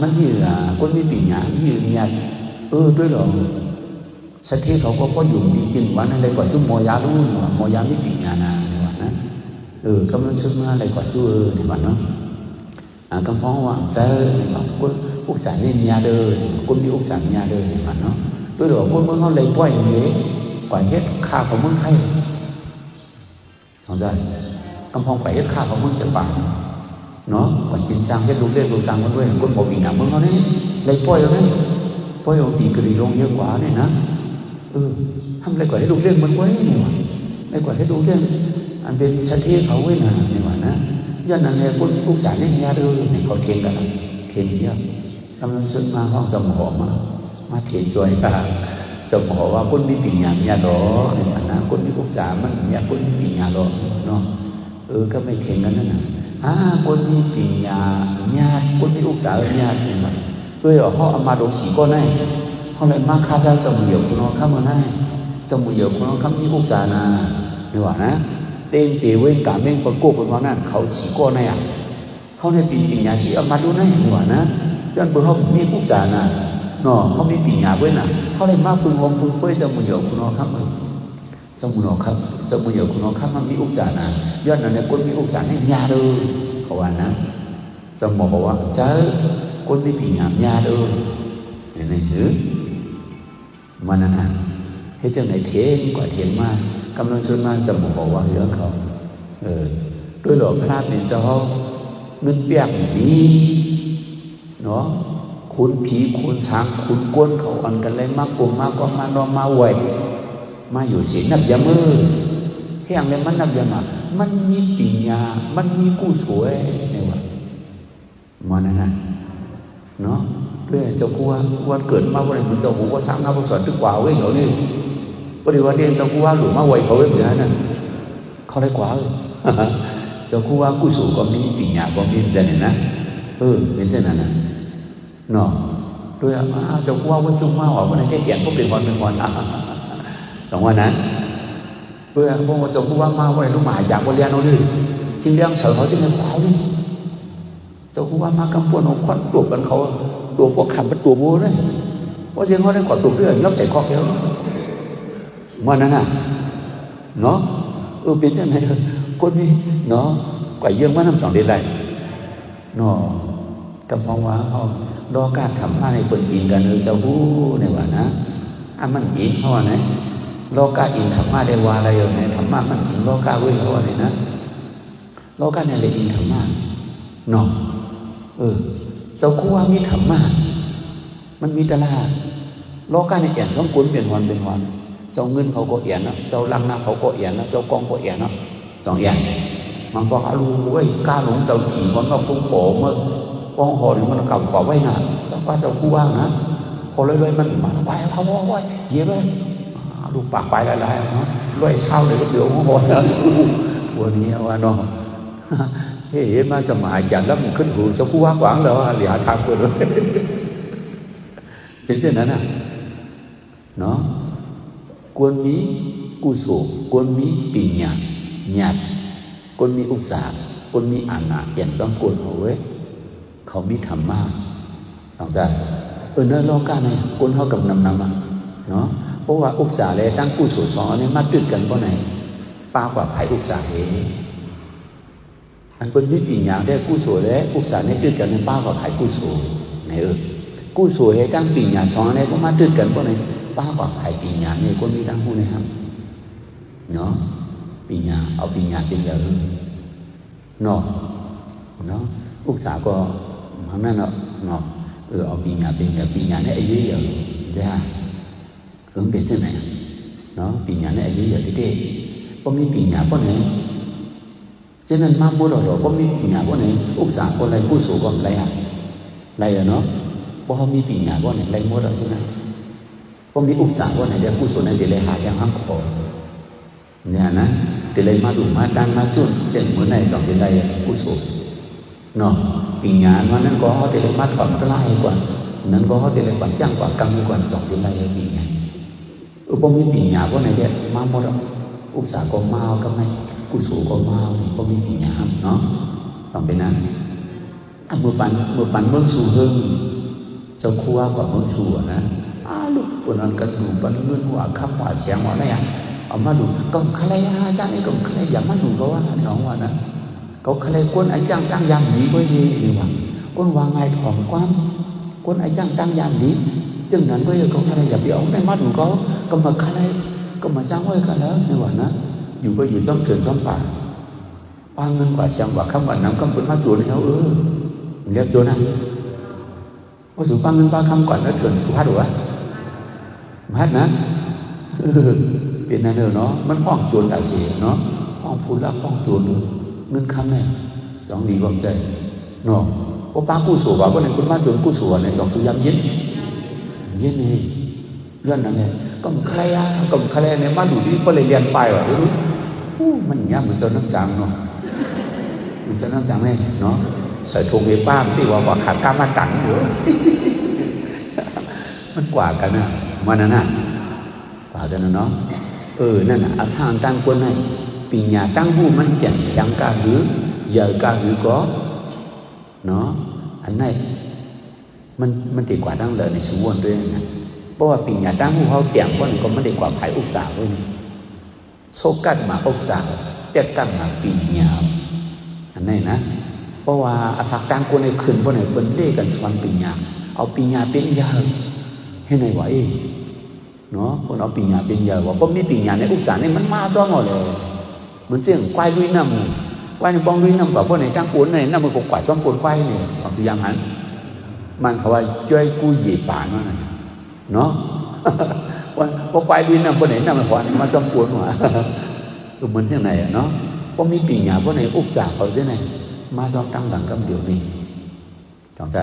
มันnhư làคนมีปีญาnhưญาด้วยหรอสัตย์ที่เขาก็อยู่ดีจริงวันอะไรกว่าชุ่มมอยารู้มอยาไม่ปีญานะนะกำลังชุดมาอะไรกว่าชุ่ในวันเนาะกำพองว่าเจอคนอุกษาเนี่ยญาเดิมคนมีอุกษาญาเดิมในวันเนาะด้วยหรอคนเมืองเขาเลยปล่อยอย่างนี้ปล่อยเฮ็ดข้าของเมืองไทยสองใจกำพองปล่อยเฮ็ดข้าของเมืองจังหวัดเนาะก่อนกินจังเฮ็ดลูกเล่นลูกจังมันด้วยคนบอกปีหนังเมืองเขาเนี่ยเลยปล่อยเอาเนี่ยปล่อยเอาปีกระดิ่งลงเยอะกว่าเนี่ยนะทำอะไรก่อนให้ลูกเล่นมันไว้เนี่ยว่ะอะไรก่อนให้ลูกเล่นอันเป็นสัตย์ที่เขาไว้นะเนี่ยว่ะนะย้อนนั้นเนี่ยคนอุกษาเนี่ยญาเดิมเนี่ยเขาเทียนกันเทียนเยอะกำลังซื้อมาห้องจำหอมาเทียนจอยตาจำหอว่าคนมีปีญาญาดอเนี่ยว่ะนะคนมีอุกษามันญาคนมีปีญาดอเนาะก็ไม่เทียนกันนั่นน่ะคนมีปีญาญาติคนมีอุกษาญาติเนี่ยมันด้วยเขาเอามาดงสีก็ได้เขาเลยมาฆ่าเจ้าจมูกเหยียบคุณน้องข้ามมาได้จมูกเหยียบคุณน้องข้ามมีอุกษานะนี่ว่านะเต้นตีเว้งกาเม่งประกบเป็นว่านั่นเขาสีก็ได้เขาในปีญาสีเอามาดูได้นี่ว่านะย้อนเบอร์เขามีอุกษานะเนาะเขามีปีญาเว้ยนะเขาเลยมาพึงองพึงเว้ยจมูกเหยียบคุณน้องข้ามมาจมูกครับจมูกเหยียบคุณน้องข้ามมันมีอุกษานะย้อนนั้นเนี่ยคนมีอุกษาให้ญาเลยเขาว่านะจมูกบอกว่าเจ้าคนมีปีญาญาเลยนี่หรือมันนั่นให้เจ้าไหนเทียนกว่าเทียนมากกำลังชวนมาจมูกบอกว่าเรื่องเขาด้วยหลอกพลาดเนี่ยเจ้าเงินเปียกนี้เนาะคุณผีคุณช้างคุณก้นเขาอันกันเลยมากกว่ามากกว่ามานอนมาไหวมาอยู่สีนับยามือแห้งเลยมันนับยามามันมีปีญามันมีกู้สวยเนี่ยว่ามันนั่นเนาะด้วยเจ้ากูว่าวันเกิดมาวันไหนมันเจ้ากูก็สร้างน้ำผสมตึกกว่าเว้ยเหรอนี่ก็ดีว่าเรียนเจ้ากูว่าหรือมาไหวเขาเว้ยเหมือนนั้นเขาได้กว่าเจ้ากูว่ากู้สูก็มีปีญาก็มีเด่นนะเป็นเช่นนั้นนะเนาะด้วยเจ้ากูว่าวันจุ่มมาออกวันไหนแค่เขียนก็เป็นวันสองวันนั้นเพื่อพวกเจ้ากูว่ามาวันไหนลูกหมาอยากวันเรียนเอาดิจริงเรื่องเสือเขาจะไม่ขวายดิเจ้ากูว่ามากำปวนของควันตัวกันเขาตัวพวกขันเป็นตัวโบเลยเพราะเสียงเขาได้กอดตัวเพื่อนแล้วใส่คอเขียวมันนั่นน่ะเนาะเป็นจังไงคนนี้เนาะกว่าเยื่อมันน้ำสองเดือนไรเนาะกำพองว่าเขาดอการทำมาในคนอินกันเจ้าผู้ในว่านะ มันอินเขาไหนโลกาอินธรรมะได้ว่าอะไรอยู่เนี่ยธรรมะมันอินโลกาเว้ยเขาเนี่ยนะโลกาเนี่ยเลยอินธรรมะเนาะเจ้าคู่ว่ามีธรรมะมันมีตลาดโลกาเนี่ยเอียนต้องกุนเป็นวันเจ้าเงินเขาก็เอียนนะเจ้าลังนาเขาก็เอียนนะเจ้ากองก็เอียนนะสองอย่างมันก็รู้เว้ยกล้าหลงเจ้าขี่มันก็ฟุ้งโผล่เมื่อกองหอนี่มันเก่ากว่าไว้นะเจ้าป้าเจ้าคู่ว่างนะพอเลยมันมาไปเขาว่าไว้เยี่ยมเลยลูกปากไปหลายๆเนาะรวยเศร้าเลยก็เดือดหัวนะวันนี้ว่าเนาะเฮ้ยมาสมัยจันแล้วมันขึ้นหูเจ้าคู่ว่างหวังแล้วเหลียทางคนเลยเป็นเช่นนั้นนะเนาะควรมีกุศลควรมีปัญญาญาติควรมีอุตสาหควรมีอาณาเห็นต้องควรเอาไว้เขามีธรรมะต่างจากเนื้อโลกาเนี่ยควรเขากับนำเนาะเพราะว่าอุตสาหเลยตั้งกุศลสอนเนี่ยมาตื่นกันเพราะไหนป้ากว่าไผ่อุตสาหเองอันเป็นวิปัญญาได้กุศลเลยอุตสาหเนี่ยตื่นกันในป้ากว่าไผ่กุศลไหนกุศลเลยตั้งปัญญาสอนเนี่ยก็มาตื่นกันเพราะไหนป้ากว่าไผ่ปัญญาเนี่ยคนมีตั้งผู้นะครับเนาะปัญญาเอาปัญญาเป็นอย่างเนาะอุตสาหก็มันนั่นเนาะเอาปัญญาเป็นอย่างปัญญาเนี่ยอายุเยอะใช่ไหมเป็นเช่นไหนเนาะปัญญาเนี่ยอายุเยอะที่เด็กก็มีปัญญาเพราะไหนเช่นนั้นมาบุรุษเราก็มีปัญญาเพราะไหนอุตสาหคนไรผู้สูงก็ไรเนาะเพราะเขามีปัญญาเพราะไหนไรหมดแล้วใช่ไหมเพราะมีอุตสาหเพราะไหนเดี๋ยวผู้สูงในเดี๋ยวเลยหาอย่างห้างคอเนี่ยนะเดี๋ยวเลยมาดูมาดันมาจุนเช่นเหมือนในสองเดี๋ยวไรผู้สูงเนาะปัญญาวันนั้นก็เขาเดี๋ยวเลยมาถอนก็ไล่กว่านั้นก็เขาเดี๋ยวเลยกว่าจ้างกว่ากำกว่าสองเดี๋ยวไรปัญญาพอมีปัญญาเพราะไหนเดี๋ยวมาหมดอุตสาหก็มาก็ไม่กุศลก็มาเพราะมีปัญญาเนาะต้องเป็นนั้นเมื่อปันเมืองสู่เฮิงเจ้าคู่ว่ากว่าเมืองสู่นะลูกปนนั้นกันดูปันเงินหัวคำหัวเสียงหัวอะไรอย่างเอามาดูก็ใครอาจารย์นี่ก็ใครอย่างมาดูก็ว่าน้องว่านะก็ใครคนอาจารย์ตั้งยามดีก็ดีนี่ว่าคนวางไงถอนความคนอาจารย์ตั้งยามดีจึงนั้นก็ยังเขาอะไรอย่างเดียวไม่มาดูก็มาใครก็มาจ้างไว้กันแล้วนี่ว่านะอยู่ก็อยู่ต้องเกินต้องป่าป้าเงินกว่าเสียงกว่าคำว่าน้ำคำเป็นมาจูนเขาเรียบจูนนะว่าสุป้าเงินป้าคำก่อนแล้วเกินสุภาพหรือวะพัดนะเป็นนั่นเนาะมันห้องจูนได้สิเนาะห้องพูดแล้วห้องจูนเงินคำเนี่ยสองดีความใจเนาะเพราะป้ากู้สูบว่าวันนี้คุณมาจูนกู้สูบเนี่ยสองสุยำเย็นนี่ย้อนนั่นเลยก็ใครเนี่ยมาดูที่ก็เลยเรียนไปว่ะมันเงี้ยเหมือนเจ้าน้ำจังเนาะมันเจ้าน้ำจังไหมเนาะใส่ถุงเอป้ามที่ว่าขาดก้ามาตังอยู่มันกว่ากันนะมันน่ะกว่ากันนะเนาะนั่นน่ะอาสางตั้งคนไหนปัญญาตั้งหูมันเก่งยังกาหรือเยอะกาหรือก็เนาะอันไหนมันดีกว่าตั้งเลยในสมวนด้วยนะเพราะว่าปัญญาตั้งหูเขาเก่งคนก็ไม่ได้กว่าไผ่อุตสาหเลยโซกันมาอุตสาหเต็กกันมาปัญญาอันไหนนะเพราะว่าอาศักตั้งคนในคืนเพราะไหนเป็นเล่กันชวนปัญญาเอาปัญญาเป็นยาให้ไหนวะเนาะคนเอาปัญญาเป็นยาว่าเพราะมีปัญญาในอุตสาหนี่มันมาจ้องหมดเลยเหมือนเสียงควายลุยน้ำควายในบ้องลุยน้ำกับเพราะไหนตั้งปูนไหนน้ำมันก็กวาดจ้องปูนควายนี่เอาตัวอย่างนั้นมันเขาว่าช่วยกู้เหยียบป่านว่าเนาะพอควายลุยน้ำเพราะไหนน้ำมันขวานมาจ้องปูนหัวเหมือนที่ไหนเนาะเพราะมีปัญญาเพราะไหนอุตสาหเขาเสียไหนมาต้องตั้งหลังกำเดียวนี่ต้องใจ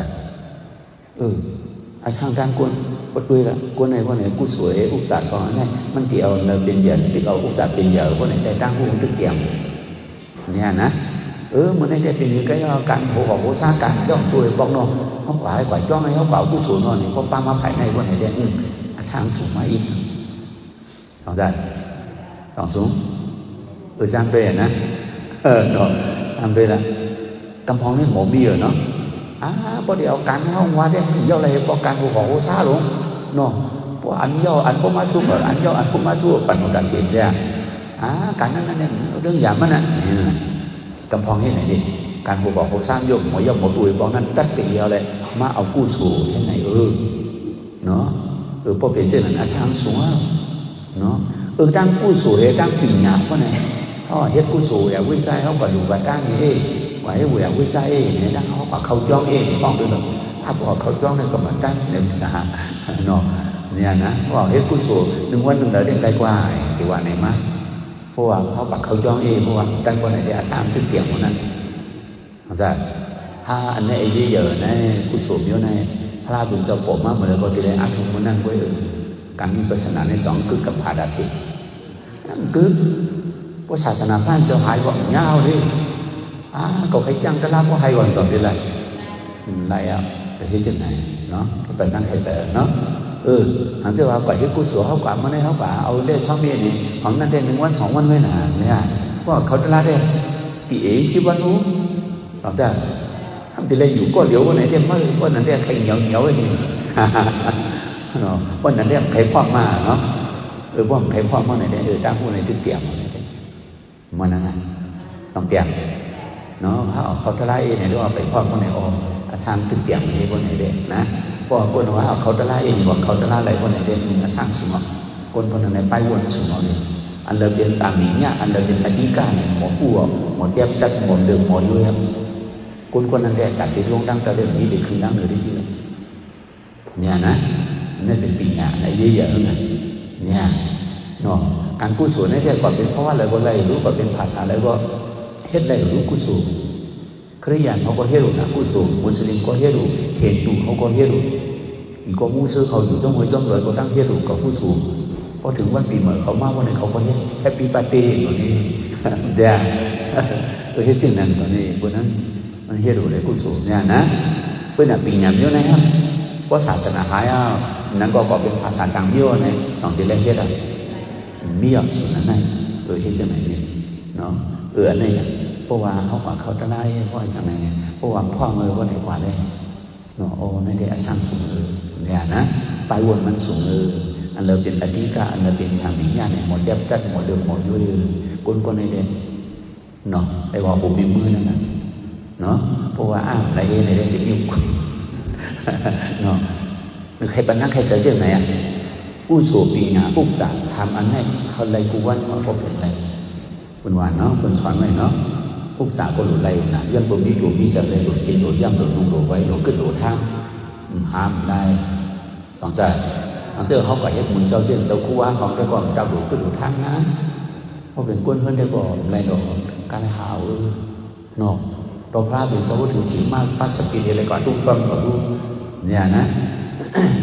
อาช่างการกวนปดด้วยละกวนไหนว่าไหนกูสวยอุตสาหก่อนไหนมันเกี่ยวเราเป็นเหยื่อที่เราอุตสาหเป็นเหยื่อว่าไหนได้ตั้งผู้มันตึกเกี่ยวเนี่ยนะเหมือนในได้เป็นcáiการหัวซาการย่องตัวบอกน้องเขาขวายจ้องให้เขาเป่ากูสวยนอนนี่เขาปั้มมาไผ่ในว่าไหนได้อาช่างสูงมาอีกต้องใจต้องสูงจ้างด้วยนะเนาะทำด้วยละกำพองนี่หมอมีเนาะพอเดี๋ยวการห้องว่าเนี่ยย่ออะไรพอการหัวหัวซาลงเนาะพออันย่ออันพวกมาสู้อันย่ออันพวกมาสู้ปั่นหมดดัดเสียนเนี่ยการนั้นเนี่ยเรื่องอย่างมันน่ะกำพองที่ไหนดิการหัวหัวซาโยมหมอย่อหมดอุ้ยบอกนั้นตัดไปเดียวเลยมาเอากู้สู่ที่ไหนเนาะ พอเป็นเช่นนั้นอาสามสูงเนาะตั้งกู้สูตั้งปีหยาเพราะไหนเขาเฮ็ดกู้สูวิจัยเขาก็ดูว่าตั้งเว่าให้วิจัยเนี่ยตั้งเขาก็เขาจ้องป้องด้วยหรอกถ้าบอกเขาจ้องเนี่ยก็มาตั้งเนี่ยนะเนาะเนี่ยนะว่าเฮ็ดกู้สูหนึ่งวันหนึ่งเดือนได้กว่ากี่วันไหนมาเพราะว่าเขาปักเขาจ้องเพราะว่าตั้งคนไหนได้อาสามสิบเตียงคนนั้นเข้าใจถ้าอันนี้ไอ้เยอะๆนะกู้สูเยอะนะพระบุญเจ้าผมมาเหมือนก็ที่ได้อาทุคนนั้นไว้การมีศาสนาในสองคือกับผาดาสิคือพระศาสนาพระเจ้าหายว่าเงาดิก็ให้จังก็รับว่าให้วันต่อไปเลยไรไปที่จุดไหนเนาะไปนั่งให้แต่เนาะหลังจากว่าไปที่กุศลเขากว่ามาได้เขากว่าเอาได้ช่องนี้นี่ของนั่นได้1 วัน 2 วันไว้หนาเนี่ยว่าเขาจะละได้ปี10 วันรู้หลังจากทำที่ไรอยู่ก็เดี๋ยววันไหนได้เมื่อวันนั้นได้ใครเหนียวไว้นี่เนาะวันนั้นได้ใครพร้อมมาเนาะว่าใครพร้อมมาไหนได้ตั้งผู้ไหนที่เตรียมมันนั่นต้องเตรียมเนาะเขาจะไล่เนี่ยหรือว่าไปพร้อมคนไหนอาสามที่เตรียมให้คนไหนได้นะเพราะคนว่าเขาจะไล่ว่าเขาจะไล่อะไรคนไหนได้อาสามสูงคนนั้นในไปวนสูงเลยอันเดิมเป็นตามนี้เนี่ยอันเดิมเป็นอธิการหมอผู้หมอเทียบดัดหมอเดิมหมอด้วยคนนั้นได้ตัดที่ลงดังแต่เรื่องนี้เด็กขึ้นดังเลยที่นี่เนี่ยนะนี่เป็นปีหน้าในเยอะๆเลยเนี่ยเนาะการกุศลนี่แค่ก่อนเป็นเพราะว่าอะไรก็อะไรรู้ก่อนเป็นภาษาอะไรก็เฮ็ดอะไรรู้กุศลคริยานเขาก็เฮ็ดรู้นะกุศลมุสลิมก็เฮ็ดรู้เห็นดูเขาก็เฮ็ดรู้อีกก็มูซื้อเขาอยู่จ้องหวยจ้องเลยก็ตั้งเฮ็ดรู้กับกุศลพอถึงวันปีใหม่เขามาวันไหนเขาก็เฮ็ดแฮปปี้ปาร์ตี้ตัวนี้เดี๋ยวเฮ็ดจริงนั่นตัวนี้คนนั้นมันเฮ็ดรู้เลยกุศลเนี่ยนะเพื่อนปีหน้าเยอะนะครับเพราะศาสนาหายนั้นก็เป็นภาษากลางเยอะนะสองที่เล่นเฮ็ดมีอย่างส่วนนั้นโดยที่จะไหนเนี่ยเนาะอันนี้เพราะว่าเขาจะไล่เพราะอะไรเพราะว่าพ่อมือว่าไหนกว่าได้เนาะนั่นเดี๋ยวอาสามสูงเนี่ยนะไปวนมันสูงอันเราเป็นอธิกาอันเราเป็นสามีญาติหมดเด็บดัดหมดเดิมหมดยุ่ยคนในเด่นเนาะไอ้ว่าผมมีมือนั่นนะเนาะเพราะว่าอะไรในเด่นเป็นยุ่งเนาะใครเป็นนักใครเจอเรื่องไหนกู้โสปีหน้าปุ๊บจะทำอันนี้เขาเลยกูวันว่าเขาเป็นอะไรเป็นวันเนาะเป็นสอนไว้เนาะปุ๊บจะก็หลุดเลยนะยังตัวนี้ตัวนี้จะเลยหลุดกินหลุดย่ำหลุดนุ่งหลุดไว้หลุดขึ้นหลุดท่าห้ามได้สองใจหลังจากเขาก็ยัดมุนเจ้าเช่นเจ้าคู่ว่าของได้ก่อนดาวหลุดขึ้นหลุดท่านะเพราะเป็นก้นเพื่อนได้ก่อนอะไรหรอกการหาวเนาะตัวพระเป็นเจ้าถือถิ่นมากพัสกิอะไรก่อนทุกฟังก็รู้เนี่ยนะ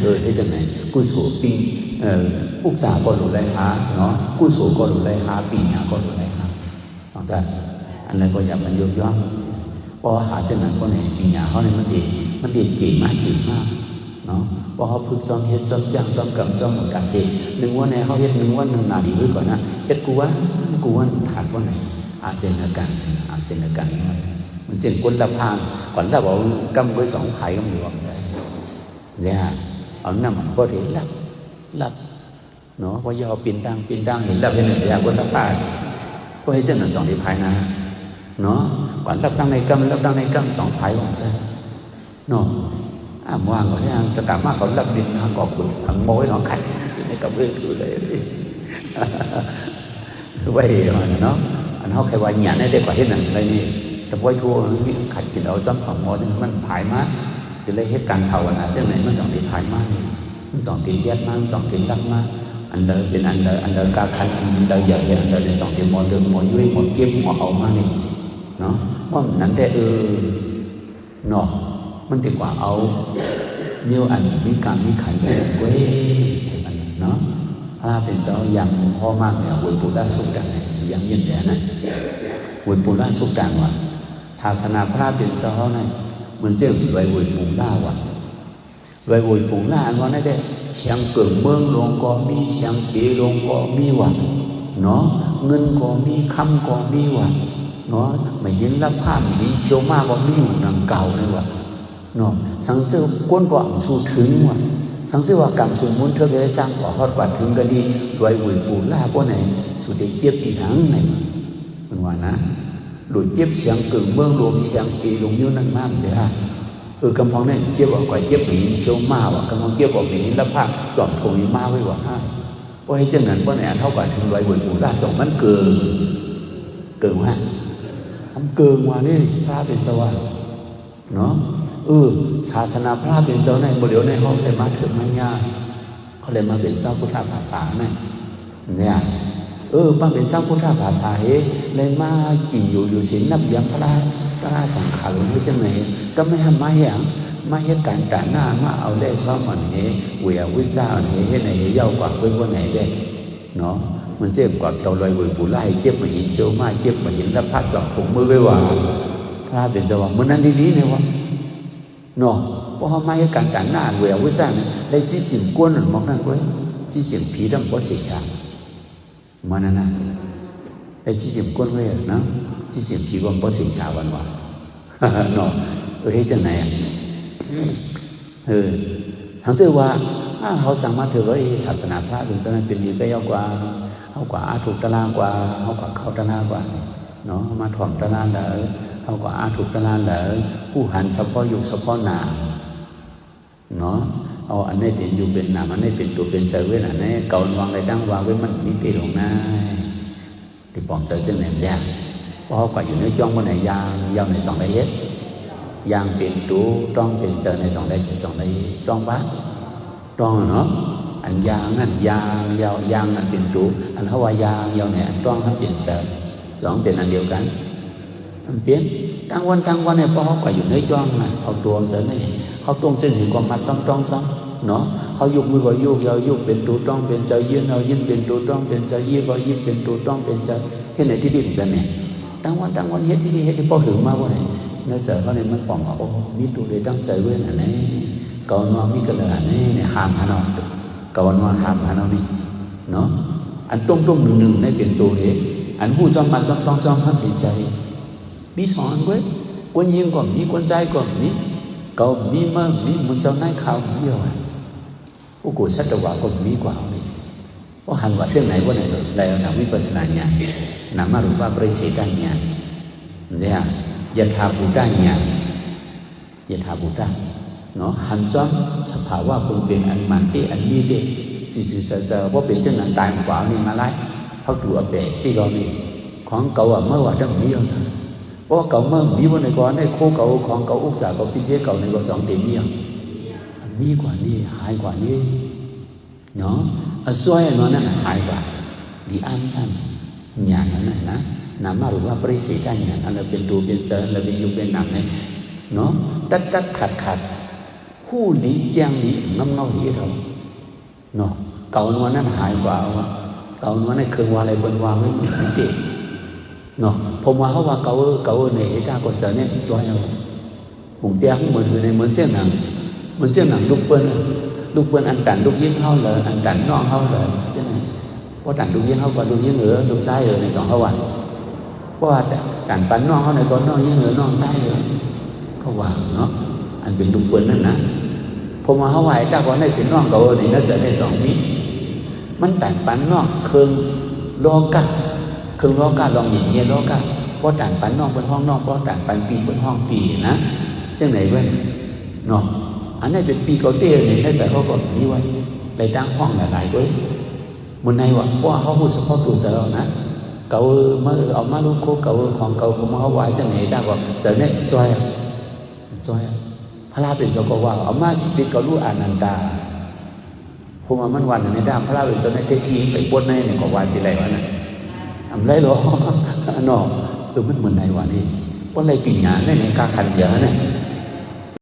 โดยที่จะไหนกุศลปีอุกษาก็หลุดไรหาเนาะกุศลก็หลุดไรหาปีหน้าก็หลุดไรหาหลังจากอันนั้นก็อย่ามันยกย่องเพราะหาเช่นนั้นก็ในปีหน้าเขาเนี่ยมันดีเก่งมากเนาะเพราะเขาฝึกซ้อมเฮ็ดซ้อมจ้างซ้อมกับซ้อมกาเซ่1 วันในเขาเฮ็ด1 วัน1 นาทีไว้ก่อนนะเฮ็ดกูว่าขาดวันไหนอาเซนกันมันเช่นคนละพางก่อนถ้าบอกกำไว้2 ไข่ก็ไม่รวมเลยเนี่ยเอาหน้ามันก็เห็นลับเนาะพอยาวปีนดังเห็นลับเป็นหนึ่งอย่างคนละพางก็ให้เจ้าหน้า2 ที่ภายนะเนาะก่อนลับดังในกำ2 ไข่ว่าเนาะว่างก็ให้จะกลับมาเขาลับดินก็ขุดทางโม้ยเนาะขัดในกับเรื่องคือเลยไว้เนาะอันเขาใครว่าหยาดได้กว่าเห็นนั่นอะไรนี่แต่พอทั่วขัดจิตเอาจ้ำของโม้ยมันผายมาจะเลยเหตุการณ์ภาวนาเช่นไหนมัน2 ที่ภายมามัน2 ที่แยกมา2 ที่รักมาอันเดิมเป็นอันเดิมกาคันอันเดิมใหญ่อันเดิมเป็น2 ที่หมดเดิมหมดยุ่ยหมดเก็บหมดเอามานี่เนาะว่านั้นแต่เนาะมันดีกว่าเอาเนื้ออันมีการมีขันเจ็บไว้เนาะถ้าเป็นเจ้าอย่างพ่อมากเนี่ยวุ้ยปุระสุดังอย่างยิ่งใหญ่นะวุ้ยปุระสุดังว่ะศาสนาพระเป็นเจ้าเนี่ยมันเจ้าไว้วุ้ยปุระว่ะไว้วุ้ยปุระอันว่านั่นได้เชียงเกิดเมืองหลวงก็มีเชียงเกลงก็มีว่ะเนาะเงินก็มีคำก็มีว่ะเนาะไม่ยินรับผ้าไม่ยินเชียวมากก็มีอยู่นังเก่าเลยว่ะเนาะสังเสริญก้นกว่าสู่ถึงว่ะสังเสริญว่ากรรมสมมุติเธอได้สร้างก่อฮอดกว่าถึงก็ดีด้วยวุ้ยปูล่าพวกไหนสุดเด็กเจี๊ยบอีหังไหนมันว่านะหลุดเจี๊ยบเสียงกึ่งเมืองหลวงเสียงปีหลวงยิ้วนั่นมากเลยฮะ กำพองเนี่ยเจี๊ยบก่อยเจี๊ยบหนีเชียวมาว่ะกำพองเจี๊ยบบอกหนีแล้วภาพจอดคงนี้มาไว้ว่าเพราะให้เจ้านั้นเพราะเนี่ยเท่ากับถึงร้อยบุญบุญราชจงมันเกินว่าทำเกินว่านี่พระเป็นเจ้าเนาะศาสนาพระเป็นเจ้าในโมเดลในเขาเลยมาถึงมันยากเขาเลยมาเป็นเจ้าพุทธภาษาเนี่ยมาเป็นเจ้าพุทธภาษาเลยมากี่อยู่ศีลนับยังพระสังขารหลวงพ่อเจ้าไหนก็ไม่ทำมาอย่างมาเหตุการณ์การหน้ามาเอาได้ซ้อมมันเวียวิจารณ์เหตุไหนเย้ากว่าเป็นวันไหนได้เนาะมันเจ็บกว่าเราลอยบุญบุญไล่เจ็บมาหินเจียวมาเจ็บมาหินแล้วพัดจอดถุงมือไว้ว่าพระเป็นจังหวะมันนั่นดีๆเนี่ยวะเนาะเพราะเขาไม่ให้การหน้าเวียวิจารณ์ได้ชี้สิ่งกวนหรือมองนั่นไว้ชี้สิ่งผีดำก็เสียชามันนั่นนะได้ชี้สิ่งกวนไว้นะชี้สิ่งผีดำก็เสียชาวันเนาะเฮ้ยจังไหนทั้งที่ว่าเขาจังมาถือว่าศาสนาพระถึงตอนนั้นเป็นอยู่ก็ยากกว่าเขากว่าถูกตารางกว่าเขากว่าเข้าตารางกว่าเนาะมาถ่อมตารางเลยเขากว่าถูกตารางเลยผู้หันเฉพาะยุคเฉพาะหนาเนาะเอาอันนี้เป็นอยู่เป็นหนามันนี้เป็นตัวเป็นเซเว่นอันนี้เก่าวางอะไรตั้งวางไว้มันมีตีหลงหน้าที่ปองเจอเจ้าแหนมยากเพราะเขากว่าอยู่ในจ้องบนไหนยาวในสองใดเย็ดยางเป็นตัวต้องเป็นเจอในสองใดต้องบ้าต้องเนาะอันยางนั่นยางยาวยางนั่นเป็นตัวอันเขาว่ายางยาวเนี่ยต้องให้เป็นเจอสองเป็นอันเดียวกันมันเปลี่ยนทั้งวันเนี่ยเพราะเขาก็อยู่ในจ้องนะเขาตัวเจอในเขาตรงเส้นหินความมาต้องเนาะเขายุกมือก็ยุกยาวยุกเป็นตัวต้องเป็นเจอยืนเอายืนเป็นตัวต้องเป็นเจอยืนก็ยืนเป็นตัวต้องเป็นเจอแค่ไหนที่ดินจะเนี่ยทั้งวันเฮ็ดที่พอถึงมาวันไหนเนื้อเจอเขาเนี่ยมันป่องโอ้นี่ตัวเลยตั้งใจไว้อันนี้ก่อนว่ามีกันเลยอันนี้เนี่ยหามหาเราก่อนว่าหามหาเรานี่เนาะอันต้มหนึ่งในเป็นตัวอันผู้จอมมาต้องท่านเป็นใจมีสอนไว้คนยิงก่อนมีคนใจก่อนนี้ก็มีเมื่อมีมันเจ้าได้ข่าวเดียวผู้กูชัดตัวก็มีกว่านี่เพราะหันว่าเรื่องไหนว่าไหนเลยหนังวิปัสสนาญาณหนังมารูปะปริเสธญาณเนี่ยยถาภูตญาณยถาภูตเนาะหันจ้องสภาวะคนเป็นอันมันที่อันนี้ดิสิเจอว่าเป็นเจ้าหน้าตายกว่านี่มาไล่เขาตัวเปะที่เรานี่ของเก่าเมื่อว่าจะมีอะไรเพราะเก่าเมื่อมีวันไหนก่อนในโคเก่าของเก่าอุกษาเก่าพิเศษเก่าในก็สองเต็มมีอันนี้กว่านี้หายกว่านี้เนาะช่วยnóนั่นหายกว่าดีอันนั้นญาณนั่นนะนามารูปะปริเสธญาณอันนั้นเป็นตัวเป็นเจริญแล้วเป็นยุเป็นหนักเนี่ยเนาะตัดขัดคู่นี้เสียงนี้เงานี้เราเนาะเก่าวันนั้นหายกว่าเก่าวันนั้นเคยว่าอะไรบนวางไว้ไม่ติดเนาะผมว่าเขาว่าเก่าในเหตุการณ์ก่อนเจอเนี่ยตัวเราผมเตี้ยข้างบนอยู่ในเหมือนเสี้ยนหนังลูกเปิ้ลอันตันลูกยิ้มเขาเลยอันตันน้องเขาเลยใช่ไหมเพราะตันลูกยิ้มเขากว่าลูกยิ้มเหนือลูกซ้ายในสองเขาวันเพราะว่าตันปันน้องเขาในก่อนน้องยิ้มเหนือน้องซ้ายเลยเขาว่าเนาะอันเป็นลูกเปิ้ลนั่นนะผมว่าเขาไหวถ้าก่อนได้เป็นน้องเก่านี่น่าจะได้สองมิตรมันตันปันน้องเครื่องโลกะลองอย่างเงี้ยโลกะเพราะตันปันน้องเป็นห้องน้องเพราะตันปันปีเป็นห้องปีนะจังไหนเว้ยเนาะอันนี้เป็นปีเก่าเตี้ยเนี่ยน่าจะเขาก็มีไว้เลยตั้งห้องหลายๆด้วยมันในว่าเพราะเขาพูดเฉพาะตัวเจอนะเก่ามาเอามาลูกโคเก่าของเก่าผมเขาไหวจังไหนได้ว่าเจอเนี่ยจอยพระราเป็นเจ้าก็ว่าเอามาสิบิก็รู้อนันตาผมว่ามันวันในด้ามพระราเป็นเจ้าในเททีไปปวดในเนี่ยก็วันที่ไรวะน่ะทำไรหรอเนาะมันเหมือนในวันนี้เพราะอะไรปีหน้าในการขันเยอะเนี่ย